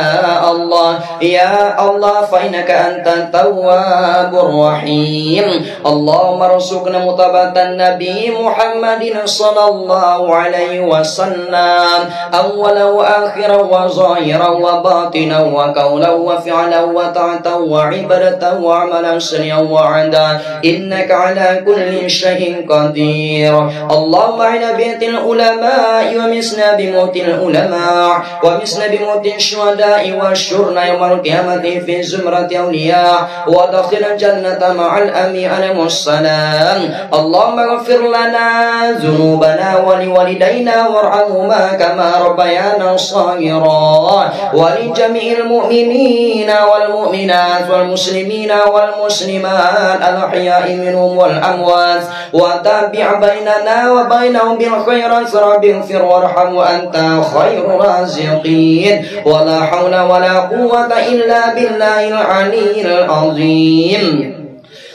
الله فإنك أنت التواب الرحيم اللهم ارزقنا متابعة النبي محمد صلى الله عليه وسلم أولا وآخرا وظاهرا وباطنا وقولا وفعلا وطاعة وعبادة وعملا سريا وعدا إنك على كل شيء قدير اللهم أعنا بيت العلماء ومسنا بموت العلماء ومسنا بموت الشهداء والشرنا يوم القيامة في زمرة أولياء ودخل الجنة مع الأنبياء عليهم السلام اللهم اغفر لنا ذنوبنا ولوالدينا وارحمهما كما ربيانا صغيرا ولجميع المؤمنين والمؤمنات والمسلمين والمسلمات الأحياء منهم والأموات وتابع بيننا وبينهم بالخيرات رب اغفر وارحم وأنت خير الرازقين ولا حول ولا قوة إلا بالله العلي العظيم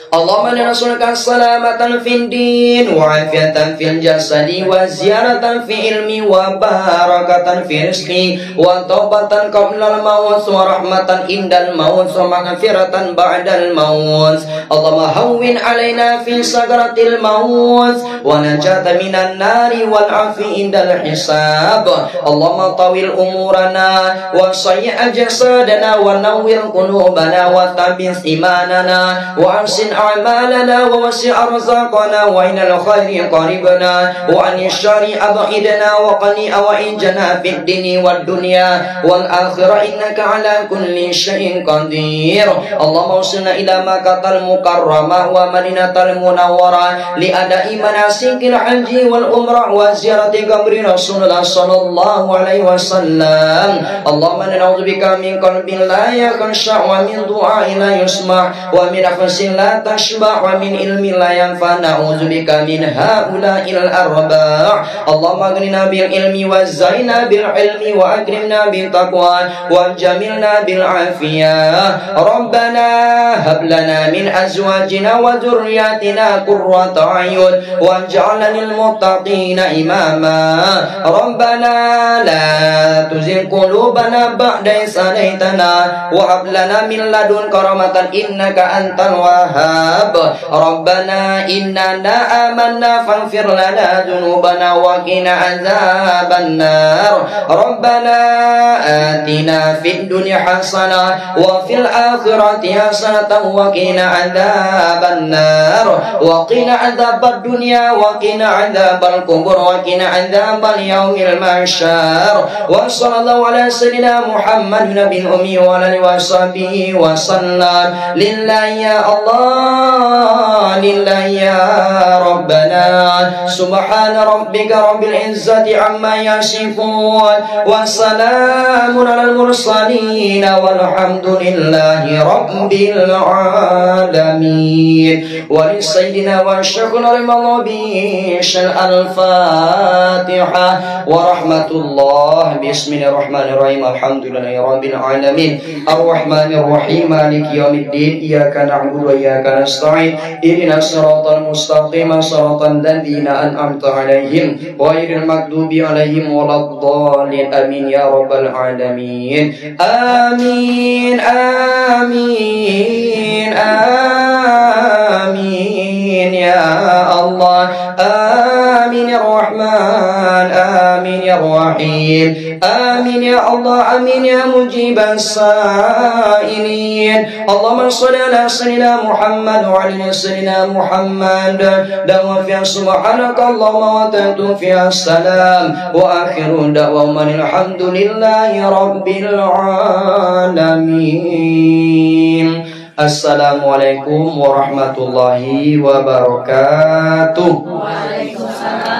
اللهم إنا نسألك السلامة في الدين وعافية في الجسد وزيادة في علمي وبركة في رزقي وتوبة قبل الموت ورحمة عند الموت ومغفرة بعد الموت اللهم هون علينا في سكرة الموت ونجاة من النار والعافية عند الحساب اللهم طول أمورنا وصيئ جسدنا ونور قلوبنا وثبت إيماننا وأحسن أعمالنا ووسع أرزاقنا وإلى الخير قربنا وعن الشر أبعدنا وقني أوائجنا في الدين والدنيا والآخرة إنك على كل شيء قدير اللهم وصلنا إلى مكة المكرمة ومدينة المنورة لأداء مناسك الحج والعمرة وزيارة قبر رسول الله صلى الله عليه وسلم اللهم نعوذ بك من قلب لا يخشع ومن دعاء لا يسمع ومن نفس لا تشبع ومن علم لا ينفع نعوذ بك من هؤلاء الأربع اللهم اغننا بالعلم وزينا بالعلم وأكرمنا بالتقوى وجملنا بالعافية ربنا هب لنا من أزواجنا وذرياتنا قرة أعين واجعلنا للمتقين إماما ربنا لا تزغ قلوبنا بعد إذ هديتنا وهب لنا من لدنك رحمة إنك أنت الوهاب ربنا إننا آمنا فاغفر لنا ذنوبنا وقنا عذاب النار ربنا آتنا في الدنيا حسنة وفي الآخرة حسنة وقنا عذاب النار وقنا عذاب الدنيا وقنا عذاب القبر وقنا عذاب اليوم المحشر وصلى الله على سيدنا محمد نبي الأمي وعلى آله وصحبه وسلم لله يا الله لله يا ربنا سبحان ربك رب العزة عما يصفون وسلام على المرسلين والحمد لله رب العالمين ولسيدنا والشيخنا المضبيش الفاتحة ورحمة الله بسم الله الرحمن الرحيم الحمد لله رب العالمين الرحمن الرحيم مالك يوم الدين إياك نعبد وإياك نستعين اهدنا الصراط المستقيم صراط الذين أنعمت عليهم غير المغضوب عليهم ولا الضالين آمين يا رب العالمين آمين آمين آمين يا الله آمين يا الرحمن آمين يا الرحيم آمين يا الله آمين يا مجيب السائلين اللهم صل على سيدنا محمد وعلى سيدنا محمد دعوة فيها سبحانك اللهم وتهدوا فيها السلام وآخر دعوة الحمد لله رب العالمين Assalamualaikum warahmatullahi wabarakatuh. Waalaikumsalam.